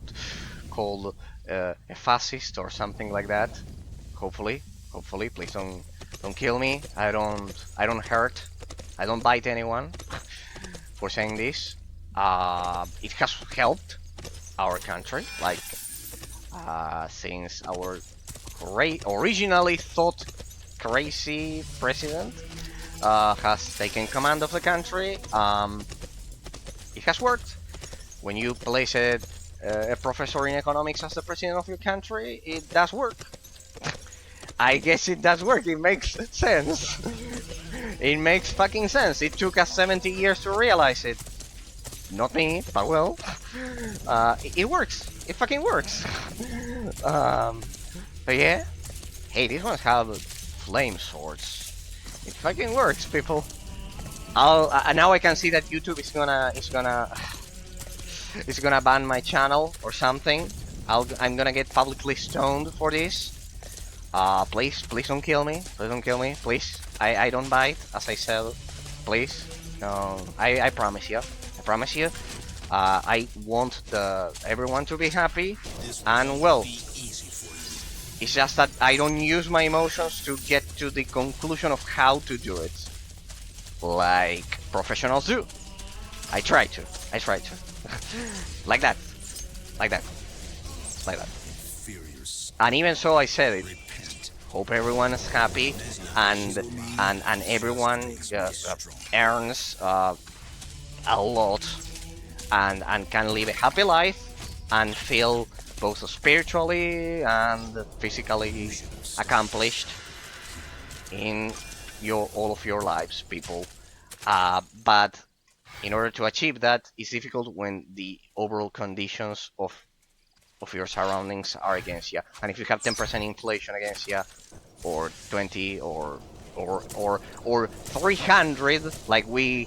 called a fascist or something like that. Hopefully, please don't kill me. I don't hurt. I don't bite anyone for saying this. It has helped our country, like since our originally thought crazy president has taken command of the country. It has worked. When you place a professor in economics as the president of your country, it does work. I guess it does work. It makes sense. It makes fucking sense. It took us 70 years to realize it. Not me, but well, it works. It fucking works. But yeah, hey, these ones have flame swords. It fucking works, people. Now I can see that YouTube is gonna ban my channel or something. I'm gonna get publicly stoned for this. Please don't kill me. Please don't kill me. Please. I don't bite, as I said. Please. No. I promise you. I promise you. I want everyone to be happy. And well, it's just that I don't use my emotions to get to the conclusion of how to do it, like professionals do. I try to. Like that. And even so, I said it. Hope everyone is happy and everyone earns a lot and can live a happy life and feel both spiritually and physically accomplished in all of your lives, people. But in order to achieve that, it's difficult when the overall conditions of your surroundings are against you. And if you have 10% inflation against you, or 20, or 300, like we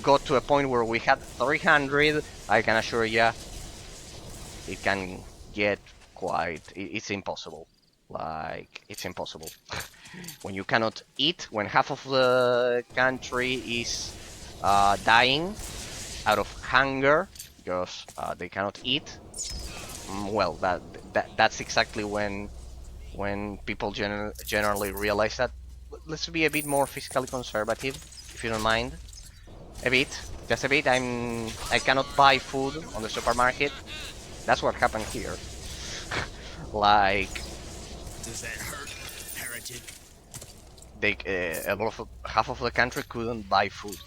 got to a point where we had 300, I can assure you, it can get quite. It's impossible. Like, it's impossible. When you cannot eat, when half of the country is dying out of hunger because they cannot eat. Well, that's exactly when people generally realize that let's be a bit more fiscally conservative, if you don't mind. A bit, just a bit. I cannot buy food on the supermarket. That's what happened here. Like, Does that hurt, heretic? they half of the country couldn't buy food.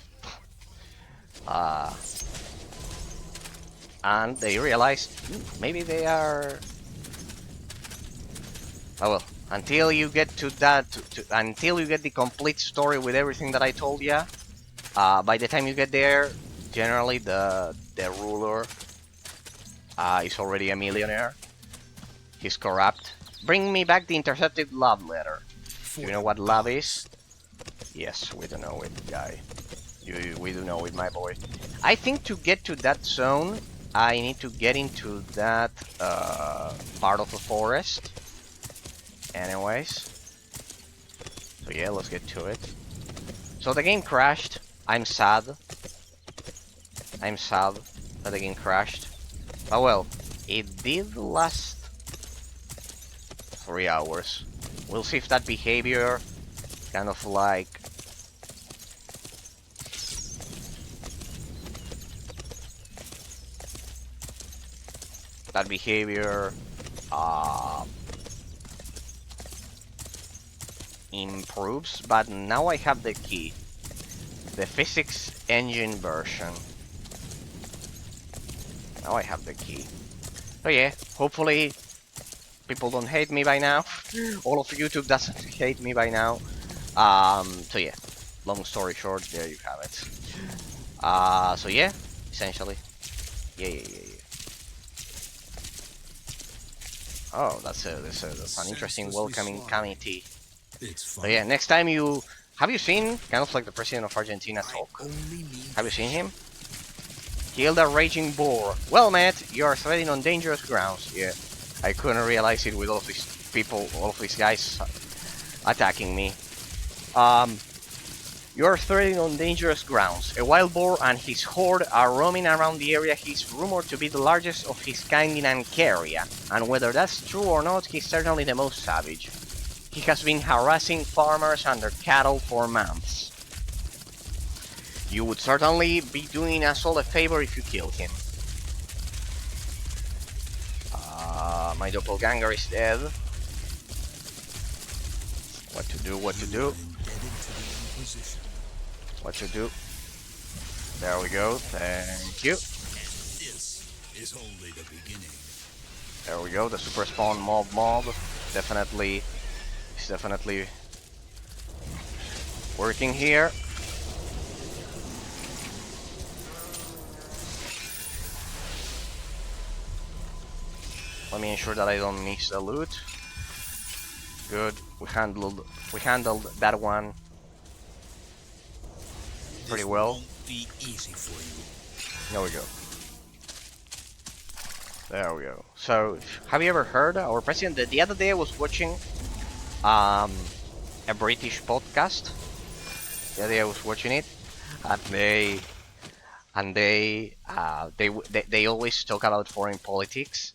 And they realized maybe they are. Oh well, until you get to that, until you get the complete story with everything that I told ya, by the time you get there, generally the ruler is already a millionaire. He's corrupt. Bring me back the intercepted love letter. Do you know what love is? Yes, we do know it, guy. We do know it, my boy. I think to get to that zone, I need to get into that part of the forest. Anyways. So yeah, let's get to it. So the game crashed. I'm sad. That the game crashed. Oh well, it did last 3 hours. We'll see if that behavior kind of like improves, but now I have the key. The physics engine version. Now I have the key. So yeah, hopefully people don't hate me by now. All of YouTube doesn't hate me by now. So yeah, long story short, there you have it. So yeah, essentially. Yeah. Oh, that's an interesting welcoming committee. So yeah, next time you have you seen kind of like the president of Argentina talk? Have you seen him? Kill the raging boar. Well met, you are treading on dangerous grounds. Yeah, I couldn't realize it with all of these people, all of these guys attacking me. You are treading on dangerous grounds. A wild boar and his horde are roaming around the area. He's rumored to be the largest of his kind in Ancaria, and whether that's true or not, he's certainly the most savage. He has been harassing farmers and their cattle for months. You would certainly be doing us all a favor if you kill him. My doppelganger is dead. What to do, what to do? What to do? There we go, thank you. This is only the beginning. There we go, the super spawn mob. Definitely, it's definitely working here. Let me ensure that I don't miss the loot. Good, we handled that one pretty well. Won't be easy for you. There we go. There we go. So, have you ever heard our president? The other day I was watching a British podcast. The other day I was watching it, and they always talk about foreign politics.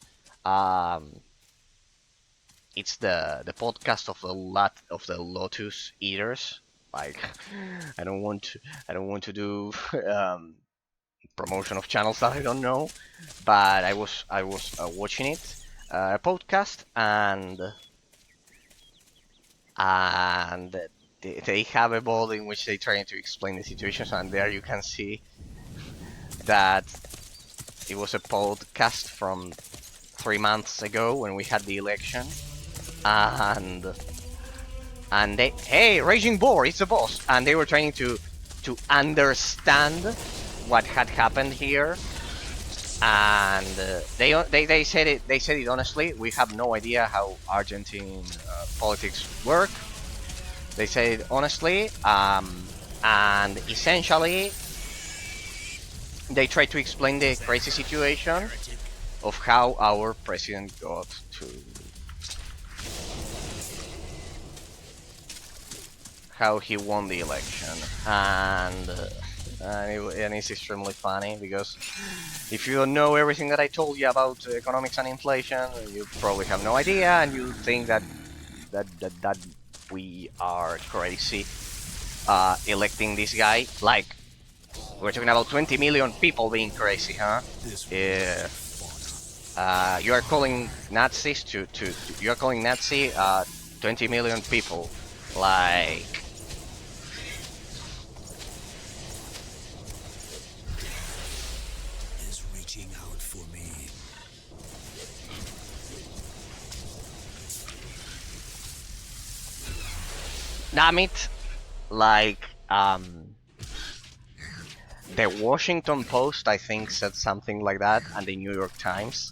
It's the podcast of the Lotus Eaters. Like, I don't want to do promotion of channels that I don't know, but I was watching it, a podcast, and they have a board in which they try to explain the situations, and there you can see that it was a podcast from 3 months ago when we had the election, and they, hey, Raging Boar, it's the boss, and they were trying to understand what had happened here, and they said it honestly. We have no idea how Argentine politics work. They said it honestly, and essentially they tried to explain the crazy situation of how our president got to, how he won the election, and it's extremely funny, because if you don't know everything that I told you about economics and inflation, you probably have no idea, and you think that we are crazy electing this guy. Like, we're talking about 20 million people being crazy, huh? Yeah. You are calling Nazis you are calling Nazi 20 million people, like. Is reaching out for me. Damn it! Like, the Washington Post, I think, said something like that, and the New York Times,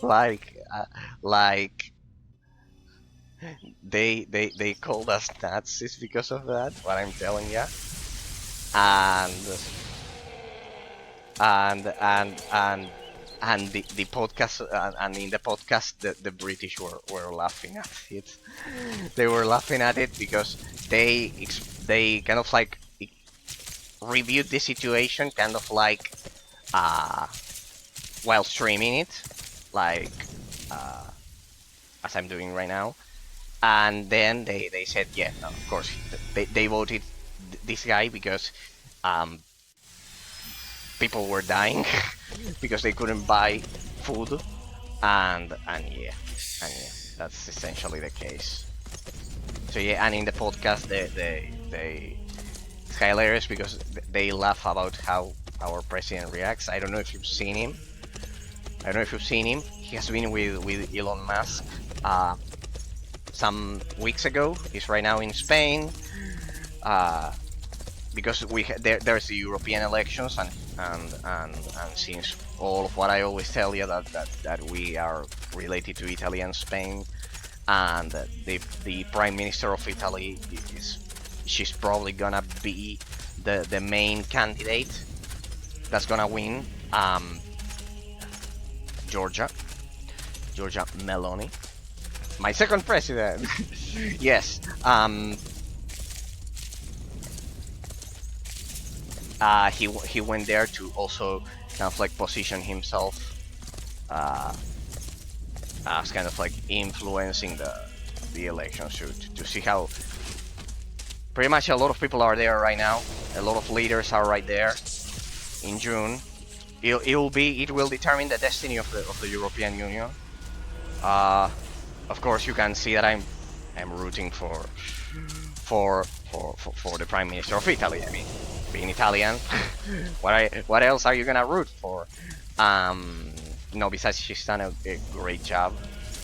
like they called us Nazis because of that. What I'm telling ya, and the podcast, and in the podcast, the British were laughing at it. They were laughing at it because they kind of like reviewed the situation, kind of like while streaming it, like as I'm doing right now, and then they said, yeah, no, of course they voted this guy because people were dying because they couldn't buy food, and yeah, that's essentially the case. So yeah, and in the podcast they it's hilarious because they laugh about how our president reacts. I don't know if you've seen him. He has been with Elon Musk some weeks ago. He's right now in Spain because there's the European elections, and since all of what I always tell you, that we are related to Italy and Spain, and the Prime Minister of Italy is she's probably gonna be the main candidate that's gonna win. Georgia Meloni, my second president. Yes. He went there to also kind of like position himself as kind of like influencing the election to see how pretty much a lot of people are there right now. A lot of leaders are right there. In June, it will determine the destiny of the European Union. Of course, you can see that I'm rooting for the Prime Minister of Italy. I mean, being Italian, what else are you gonna root for? No, besides she's done a great job.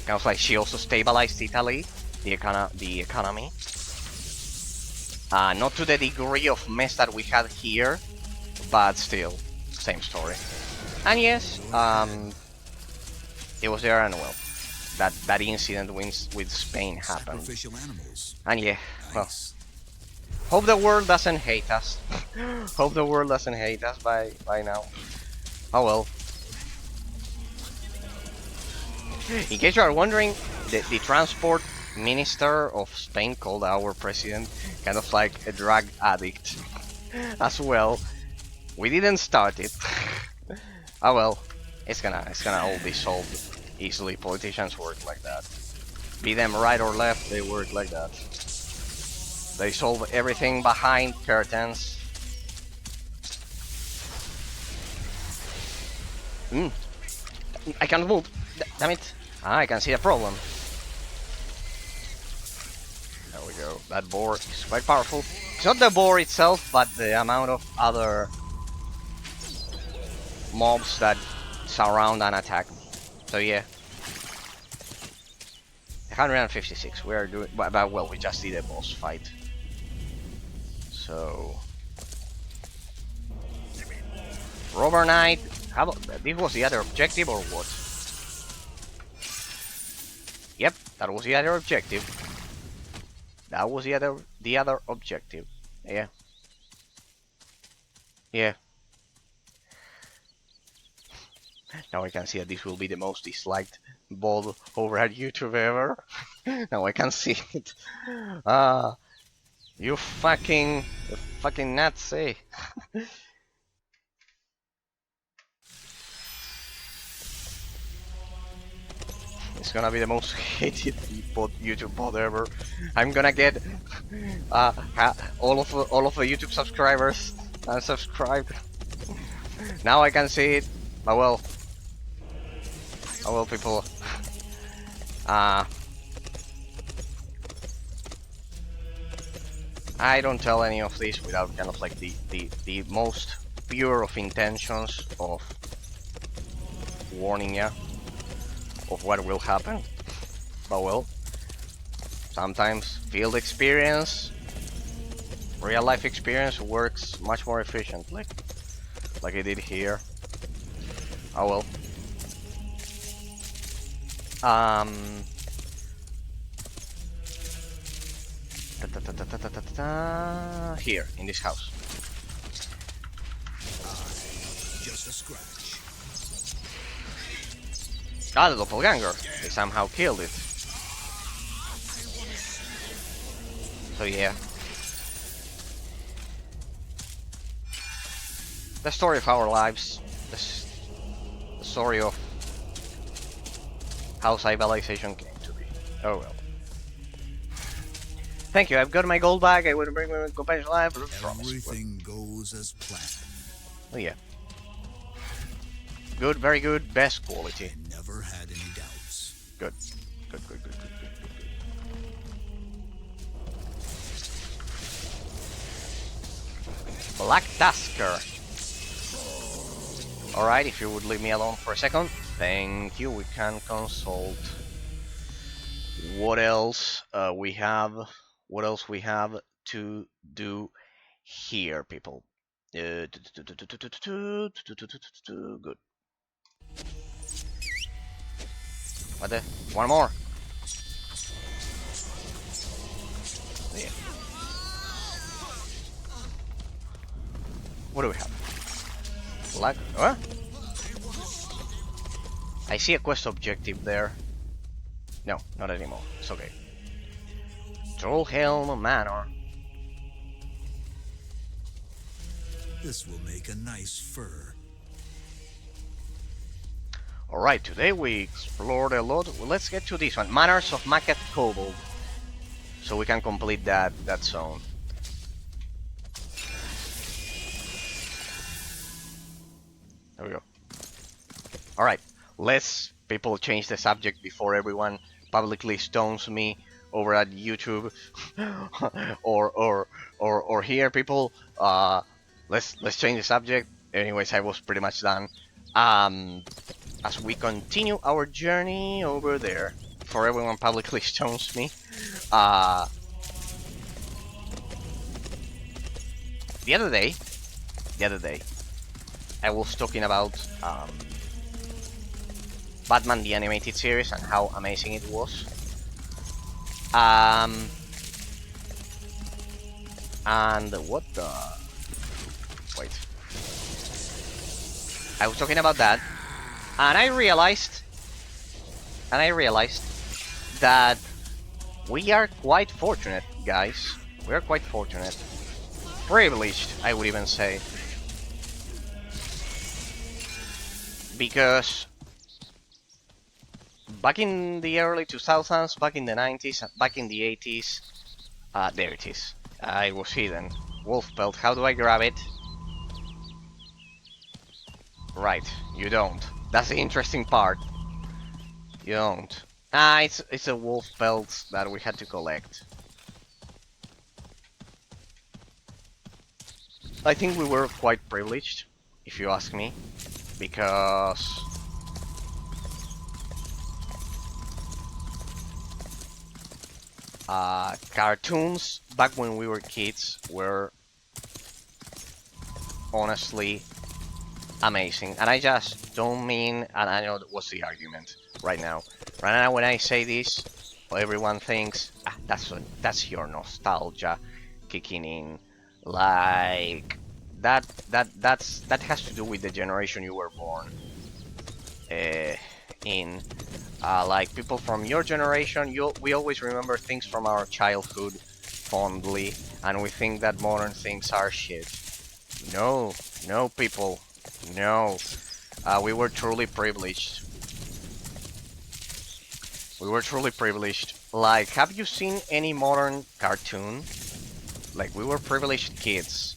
Kind of like she also stabilized Italy, the economy. Not to the degree of mess that we had here, but still, same story. And yes, it was there, and well, that incident with Spain happened. Sacrificial animals. And yeah, well, Nice. hope the world doesn't hate us. Hope the world doesn't hate us by now. Oh well. In case you are wondering, the transport minister of Spain called our president kind of like a drug addict as well. We didn't start it. Oh well, it's gonna all be solved easily. Politicians work like that. Be them right or left, they work like that. They solve everything behind curtains. I can't move. Damn it. I can see a problem. There we go. That boar is quite powerful. It's not the boar itself, but the amount of other mobs that surround and attack. So yeah. 156. We are doing, but well, we just did a boss fight. So Robber Knight. How about this? Was the other objective or what? Yep, that was the other objective. That was the other objective. Yeah. Yeah. Now I can see that this will be the most disliked bot over at YouTube ever. Now I can see it. You fucking Nazi. It's gonna be the most hated YouTube bot ever. I'm gonna get all of the YouTube subscribers unsubscribed. Now I can see it. Oh well. Oh well, people. I don't tell any of this without kind of like the most pure of intentions of warning ya of what will happen. But well, sometimes field experience, real life experience works much more efficiently, like it did here. Oh well. Here in this house. Just a scratch. Ah, the doppelganger. They somehow killed it. So yeah. The story of our lives. The story of how civilization came to be. Oh well. Thank you, I've got my gold bag, I will bring my companion alive. Everything goes as planned. Oh yeah. Good, very good, best quality. I never had any doubts. Good. Good, good, good, good, good, good. Black Tusker. Alright, if you would leave me alone for a second. Thank you, we can consult. What else we have? What else we have to do here, people? Good. What the? One more. Yeah. What do we have? Lag? Huh? I see a quest objective there. No, not anymore. It's okay. Trollhelm Manor. This will make a nice fur. Alright, today we explored a lot. Well, let's get to this one. Manors of Makat Kobold. So we can complete that zone. There we go. Alright, let's people change the subject before everyone publicly stones me over at YouTube or here people let's change the subject. Anyways, I was pretty much done. As we continue our journey over there before everyone publicly stones me. The other day I was talking about Batman the Animated Series and how amazing it was. And what the... Wait. I was talking about that, and I realized that we are quite fortunate, guys. We are quite fortunate. Privileged, I would even say. Because back in the early 2000s, back in the 90s, back in the 80s, there it is. I was hidden. Wolf pelt, how do I grab it? Right, you don't. That's the interesting part. You don't. It's a wolf pelt that we had to collect. I think we were quite privileged, if you ask me, because cartoons back when we were kids were honestly amazing, and I just don't mean, and I know what's the argument right now. Right now, when I say this, everyone thinks that's your nostalgia kicking in. Like that has to do with the generation you were born in. Like people from your generation, we always remember things from our childhood fondly, and we think that modern things are shit. No, people, no. We were truly privileged. We were truly privileged. Like, have you seen any modern cartoon? Like, we were privileged kids.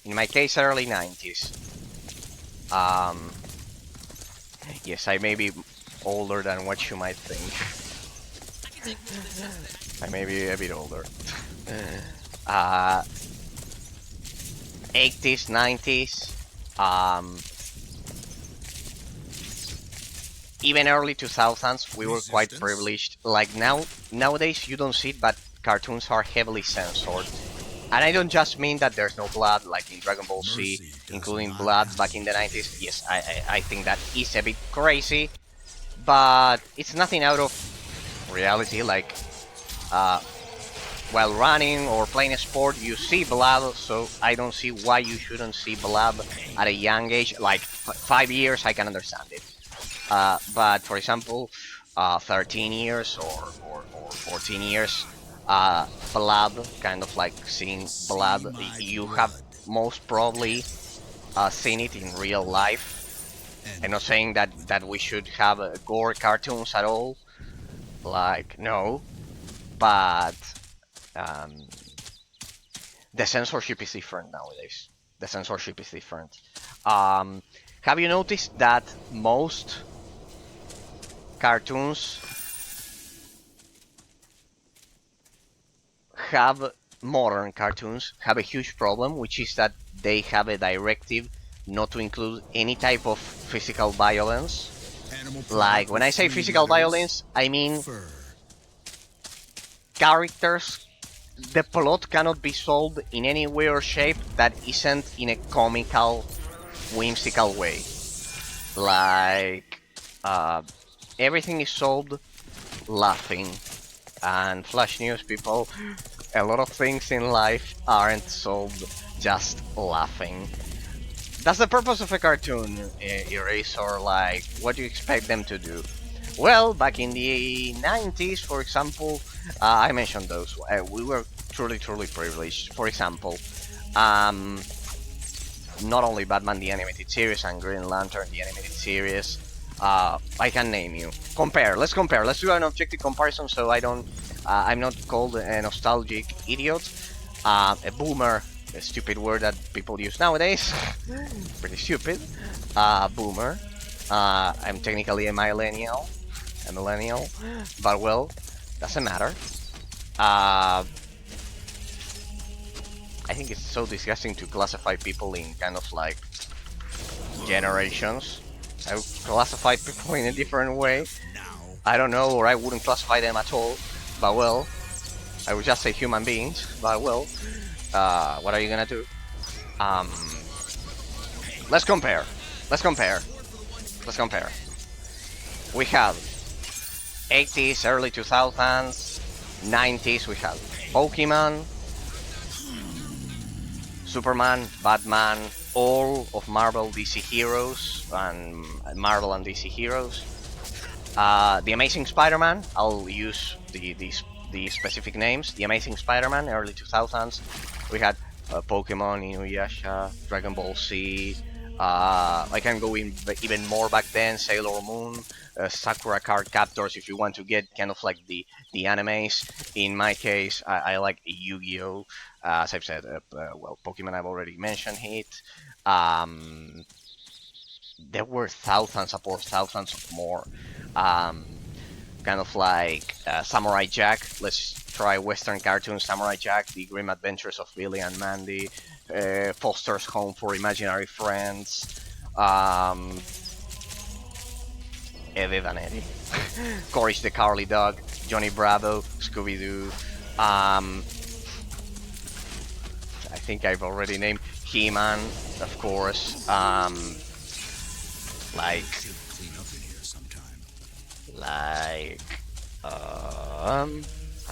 In my case, early 90s. Yes, I may be older than what you might think. I may be a bit older. 80s, 90s, even early 2000s, we were quite privileged. Like nowadays you don't see it, but cartoons are heavily censored. And I don't just mean that there's no blood, like in Dragon Ball Z, including blood back in the 90s. Yes, I think that is a bit crazy, but it's nothing out of reality. Like, while running or playing a sport, you see blood, so I don't see why you shouldn't see blood at a young age. Like 5 years, I can understand it. But for example, 13 years or 14 years, blood, kind of like seeing blood, you have most probably seen it in real life. I'm not saying that we should have gore cartoons at all. Like, no. But the censorship is different nowadays. The censorship is different. Have you noticed that most cartoons modern cartoons have a huge problem, which is that they have a directive not to include any type of physical violence. Like, when I say physical violence, I mean characters, the plot cannot be solved in any way or shape that isn't in a comical, whimsical way. Like, everything is solved laughing. And flash news, people, a lot of things in life aren't solved just laughing. That's the purpose of a cartoon, Eraser. Like, what do you expect them to do? Well, back in the 90s, for example, I mentioned those. We were truly, truly privileged. For example, not only Batman the animated series and Green Lantern the animated series. I can name you. Compare. Let's compare. Let's do an objective comparison, so I'm not called a nostalgic idiot, a boomer, a stupid word that people use nowadays. Pretty stupid. Boomer. I'm technically a millennial, but well, doesn't matter. I think it's so disgusting to classify people in kind of like generations. I would classify people in a different way. I don't know, or I wouldn't classify them at all. But well, I would just say human beings. But well, what are you gonna do? Let's compare. Let's compare. Let's compare. We have 80s, early 2000s, 90s. We have Pokemon, Superman, Batman, all of Marvel DC heroes and Marvel and DC heroes. The Amazing Spider-Man, I'll use the specific names. The Amazing Spider-Man, early 2000s. We had Pokemon, Inuyasha, Dragon Ball Z. I can go in even more back then. Sailor Moon, Sakura Card Captors. If you want to get kind of like the animes. In my case, I like Yu-Gi-Oh. As I've said, well, Pokemon I've already mentioned it. There were thousands upon thousands of more. Kind of like Samurai Jack. Let's try Western cartoon Samurai Jack, The Grim Adventures of Billy and Mandy, Foster's Home for Imaginary Friends, Eddie and Eddie, Courage the Cowardly Dog, Johnny Bravo, Scooby-Doo. I think I've already named He-Man, of course.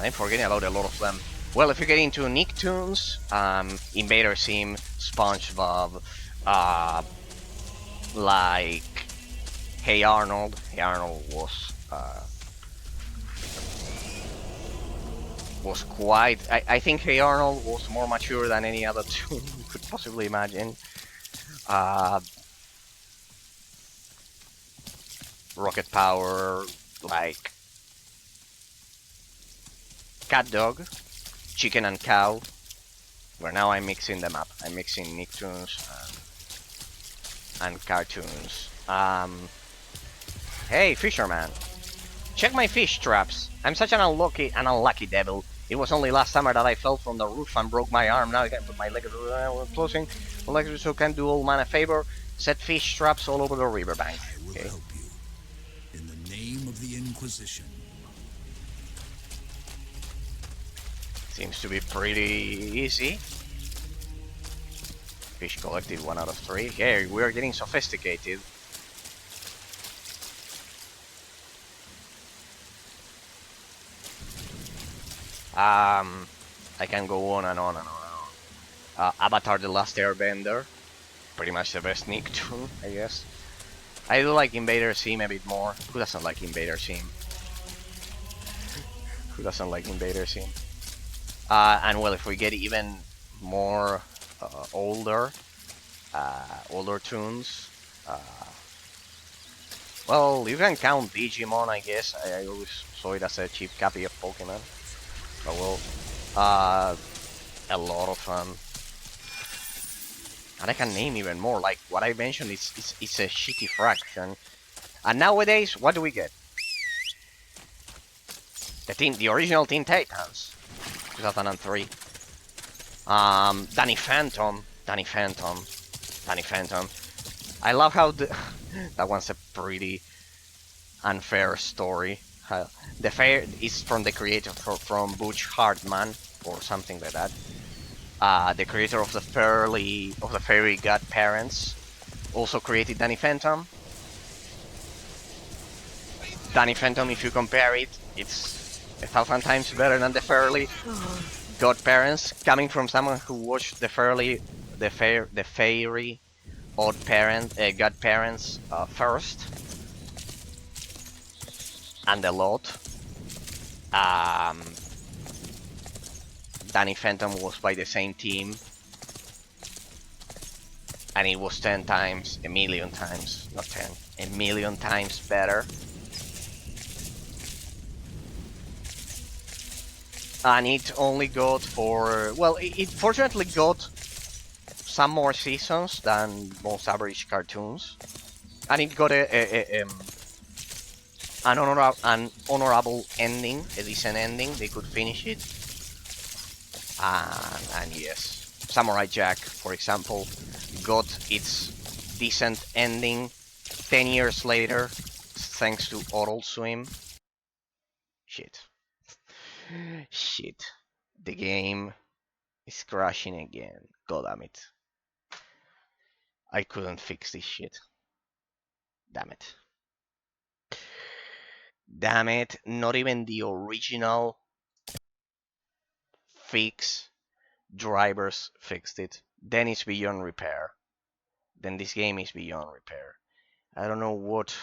I'm forgetting about a lot of them. Well, if you get into Nicktoons, Invader Sim, SpongeBob, like Hey Arnold. Hey Arnold was quite. I think Hey Arnold was more mature than any other toon you could possibly imagine. Rocket Power, like Cat Dog, Chicken and Cow, where now I'm mixing them up. I'm mixing Nicktoons and cartoons. Hey, Fisherman, check my fish traps. I'm such an unlucky devil. It was only last summer that I fell from the roof and broke my arm. Now I can put my leg closing. So can do old man a favor. Set fish traps all over the riverbank. I will help you. In the name of the Inquisition. Seems to be pretty easy. Fish collected 1 out of 3. Hey, we're getting sophisticated. I can go on and on and on and on. Avatar: The Last Airbender, pretty much the best Nicktoon, I guess. I do like Invader Sim a bit more. Who doesn't like Invader Sim? Who doesn't like Invader Sim? And well, if we get even more older tunes, well, you can count Digimon, I guess. I always saw it as a cheap copy of Pokemon. But well, a lot of them. And I can name even more. Like what I mentioned, it's a shitty fraction. And nowadays, what do we get? The original Teen Titans, 2003. Danny Phantom. I love how that one's a pretty unfair story. The fair is from the creator from Butch Hartman or something like that. The creator of the Fairy Godparents also created Danny Phantom. Danny Phantom, if you compare it, it's 1,000 times better than the Fairy Godparents, coming from someone who watched the Fairy godparents first, and a lot. Danny Phantom was by the same team, and it was 10 times, a million times, not 10, a million times better. And it only got for, well, it fortunately got some more seasons than most average cartoons, and it got an honorable ending, a decent ending. They could finish it, and yes, Samurai Jack, for example, got its decent ending 10 years later, thanks to Adult Swim. Shit. Shit. The game is crashing again. God damn it. I couldn't fix this shit. Damn it. Damn it. Not even the original fix drivers fixed it. Then it's beyond repair. Then this game is beyond repair. I don't know what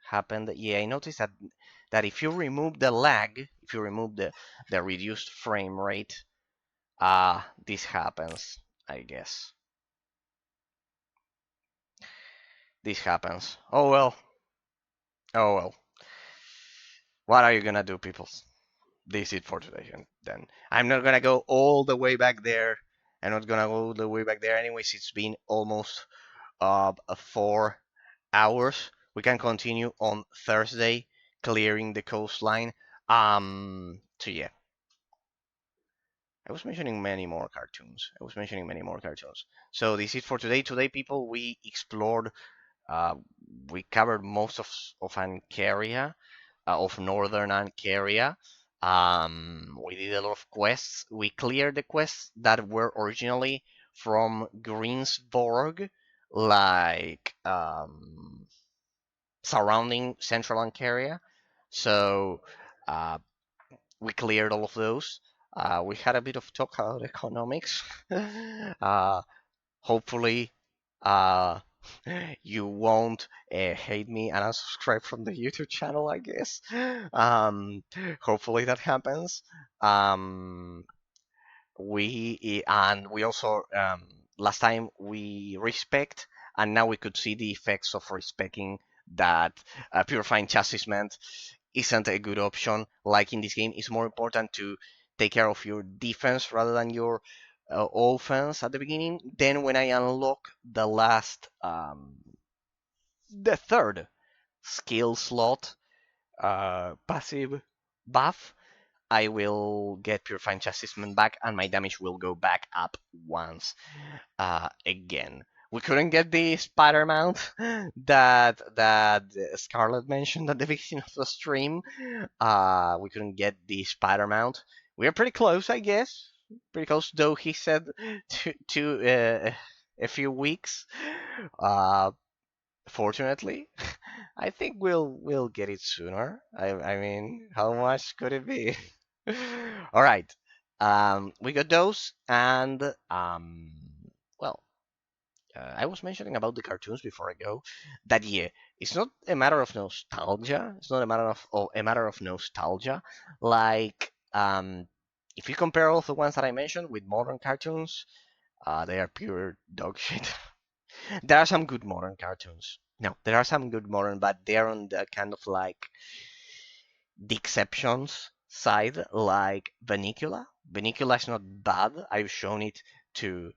happened. Yeah, I noticed that if you remove the lag, if you remove the reduced frame rate, this happens, I guess. This happens. Oh well. Oh well. What are you gonna do, people? This is it for today. And then I'm not gonna go all the way back there. I'm not gonna go all the way back there. Anyways, it's been almost 4 hours. We can continue on Thursday, clearing the coastline. So yeah, I was mentioning many more cartoons. So this is for today. Today, people, we explored. Uh, we covered most of Ancaria, of northern Ancaria. We did a lot of quests. We cleared the quests that were originally from Greensburg, like surrounding central Ancaria. So uh, we cleared all of those. We had a bit of talk about economics. uh, Hopefully, uh, you won't hate me and unsubscribe from the YouTube channel, I guess. Hopefully that happens. Um, we also last time we respect, and now we could see the effects of respecting that purifying chastisement isn't a good option. Like in this game, it's more important to take care of your defense rather than your offense at the beginning. Then when I unlock the third skill slot, passive buff, I will get Purifying Chastisement back, and my damage will go back up once again. We couldn't get the spider mount that Scarlett mentioned at the beginning of the stream. We couldn't get the spider mount. We are pretty close, I guess. Pretty close, though. He said to a few weeks. Uh, Fortunately, I think we'll get it sooner. I mean, how much could it be? All right. We got those, and well, I was mentioning about the cartoons before I go. That yeah, it's not a matter of nostalgia. It's not a matter of a matter of nostalgia. Like if you compare all the ones that I mentioned with modern cartoons, they are pure dog shit. There are some good modern cartoons. No, there are some good modern, but they're on the kind of like the exceptions side, like Vanicula. Vanicula is not bad. I've shown it to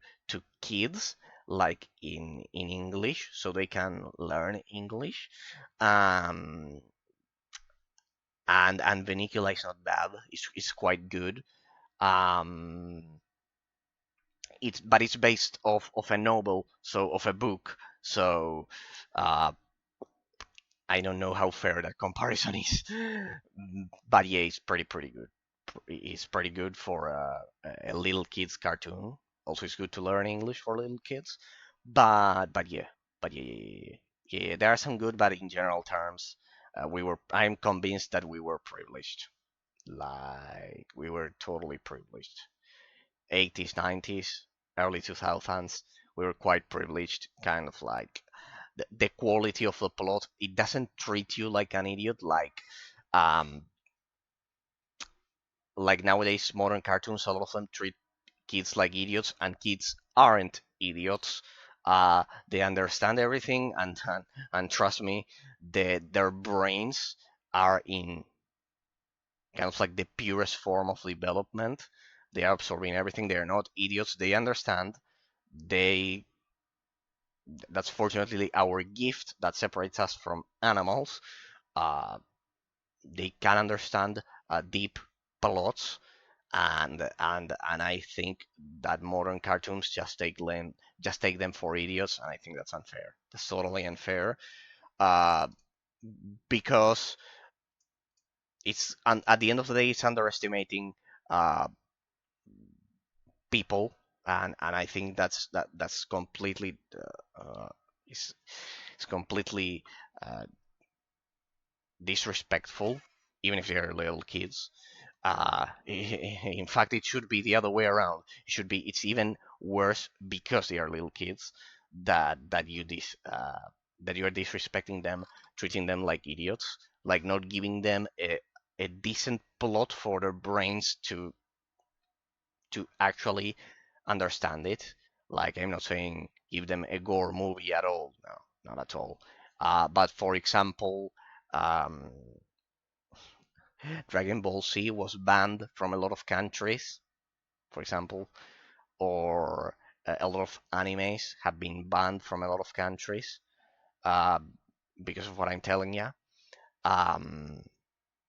kids, like in English, so they can learn English. Um, and Vanicula is not bad. It's quite good. Um, it's based of a novel, so of a book. So uh, I don't know how fair that comparison is, but yeah, it's pretty good. It's pretty good for a little kids cartoon. Also, it's good to learn English for little kids. But yeah, there are some good, but in general terms, I'm convinced that we were privileged. Like we were totally privileged. 80s, 90s, early 2000s. we're quite privileged, kind of like the quality of the plot. It doesn't treat you like an idiot, um, like nowadays modern cartoons. A lot of them treat kids like idiots, and kids aren't idiots. They understand everything, and trust me, their brains are in kind of like the purest form of development. They are absorbing everything. They are not idiots. They understand. They That's fortunately our gift that separates us from animals. Uh, they can understand deep plots, and I think that modern cartoons just take them for idiots, and I think that's unfair. That's totally unfair. Uh, because at the end of the day, it's underestimating uh, people, and I think that's completely is is completely uh, disrespectful, even if they're little kids. In fact, it should be the other way around. It's even worse because they are little kids that that you are disrespecting them, treating them like idiots, like not giving them a decent plot for their brains to actually understand it. Like, I'm not saying give them a gore movie at all. No, not at all. But for example, um, Dragon Ball Z was banned from a lot of countries, for example, or a lot of animes have been banned from a lot of countries uh, because of what I'm telling you. Um,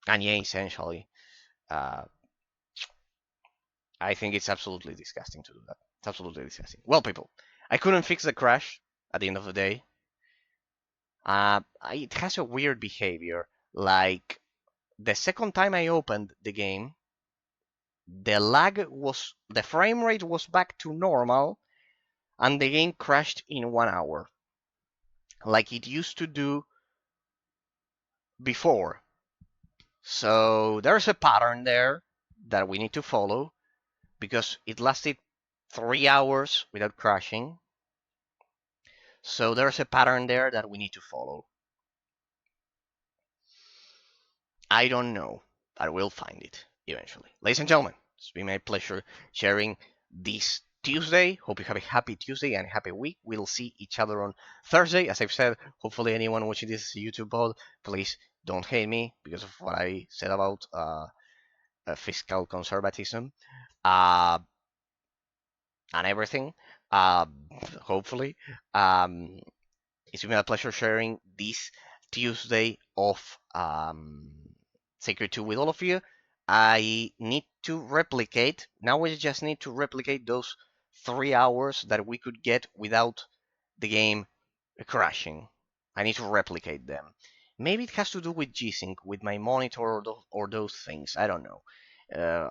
and yeah, essentially, uh, I think it's absolutely disgusting to do that. It's absolutely disgusting. Well, people, I couldn't fix the crash at the end of the day. It has a weird behavior. Like, the second time I opened the game, the frame rate was back to normal, and the game crashed in 1 hour, like it used to do before. So there's a pattern there that we need to follow, because it lasted 3 hours without crashing. So there's a pattern there that we need to follow. I don't know. I will find it eventually. Ladies and gentlemen, it's been my pleasure sharing this Tuesday. Hope you have a happy Tuesday and a happy week. We'll see each other on Thursday. As I've said, hopefully anyone watching this YouTube pod, please don't hate me because of what I said about fiscal conservatism uh, and everything. Uh, Hopefully. Um, it's been a pleasure sharing this Tuesday of Sacred 2 with all of you. I need to replicate. Now we just need to replicate those 3 hours that we could get without the game crashing. I need to replicate them. Maybe it has to do with G-Sync, with my monitor, or those things. I don't know.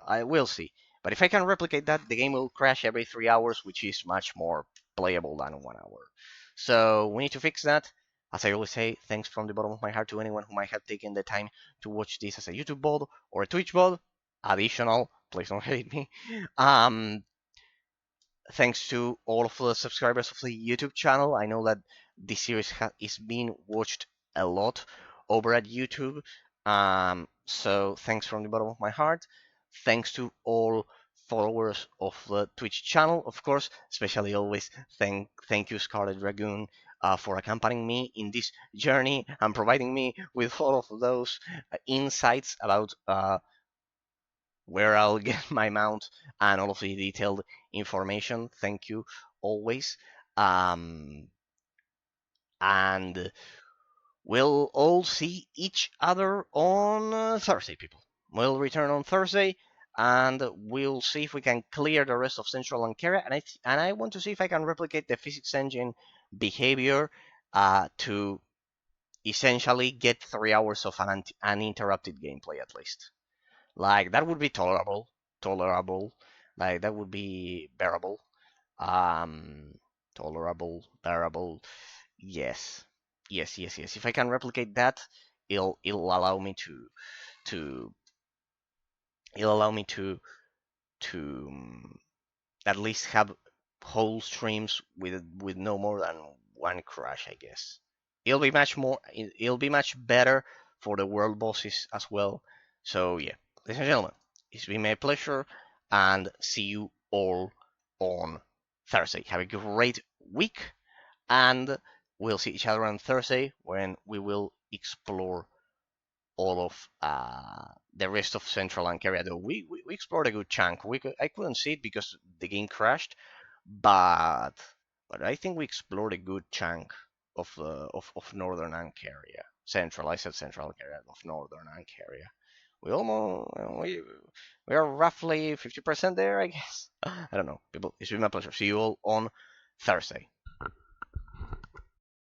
I will see. But if I can replicate that, the game will crash every 3 hours, which is much more playable than 1 hour. So we need to fix that. As I always say, thanks from the bottom of my heart to anyone who might have taken the time to watch this as a YouTube VOD or a Twitch VOD. Additional, please don't hate me. Thanks to all of the subscribers of the YouTube channel. I know that this series is being watched a lot over at YouTube. So thanks from the bottom of my heart. Thanks to all followers of the Twitch channel, of course. Especially always thank you, Scarlet Dragoon, for accompanying me in this journey and providing me with all of those insights about where I'll get my mount and all of the detailed information. Thank you always. Um, and we'll all see each other on Thursday, people. We'll return on Thursday, and we'll see if we can clear the rest of Central Ancaria. And I want to see if I can replicate the physics engine behavior to essentially get 3 hours of uninterrupted gameplay at least. Like, that would be tolerable. Like, that would be bearable. Um, Tolerable, bearable. Yes, yes. If I can replicate that, it'll allow me to it'll allow me to at least have whole streams with no more than one crash, I guess. It'll be much more. It'll be much better for the world bosses as well. So yeah, ladies and gentlemen, it's been my pleasure, and see you all on Thursday. Have a great week, and we'll see each other on Thursday when we will explore all of the rest of Central Ancaria. Though we explored a good chunk. I couldn't see it because the game crashed, but I think we explored a good chunk of Northern Ancaria. Central, I said Central Ancaria of Northern Ancaria. We almost we are roughly 50% there, I guess. I don't know, people. It's been my pleasure. See you all on Thursday.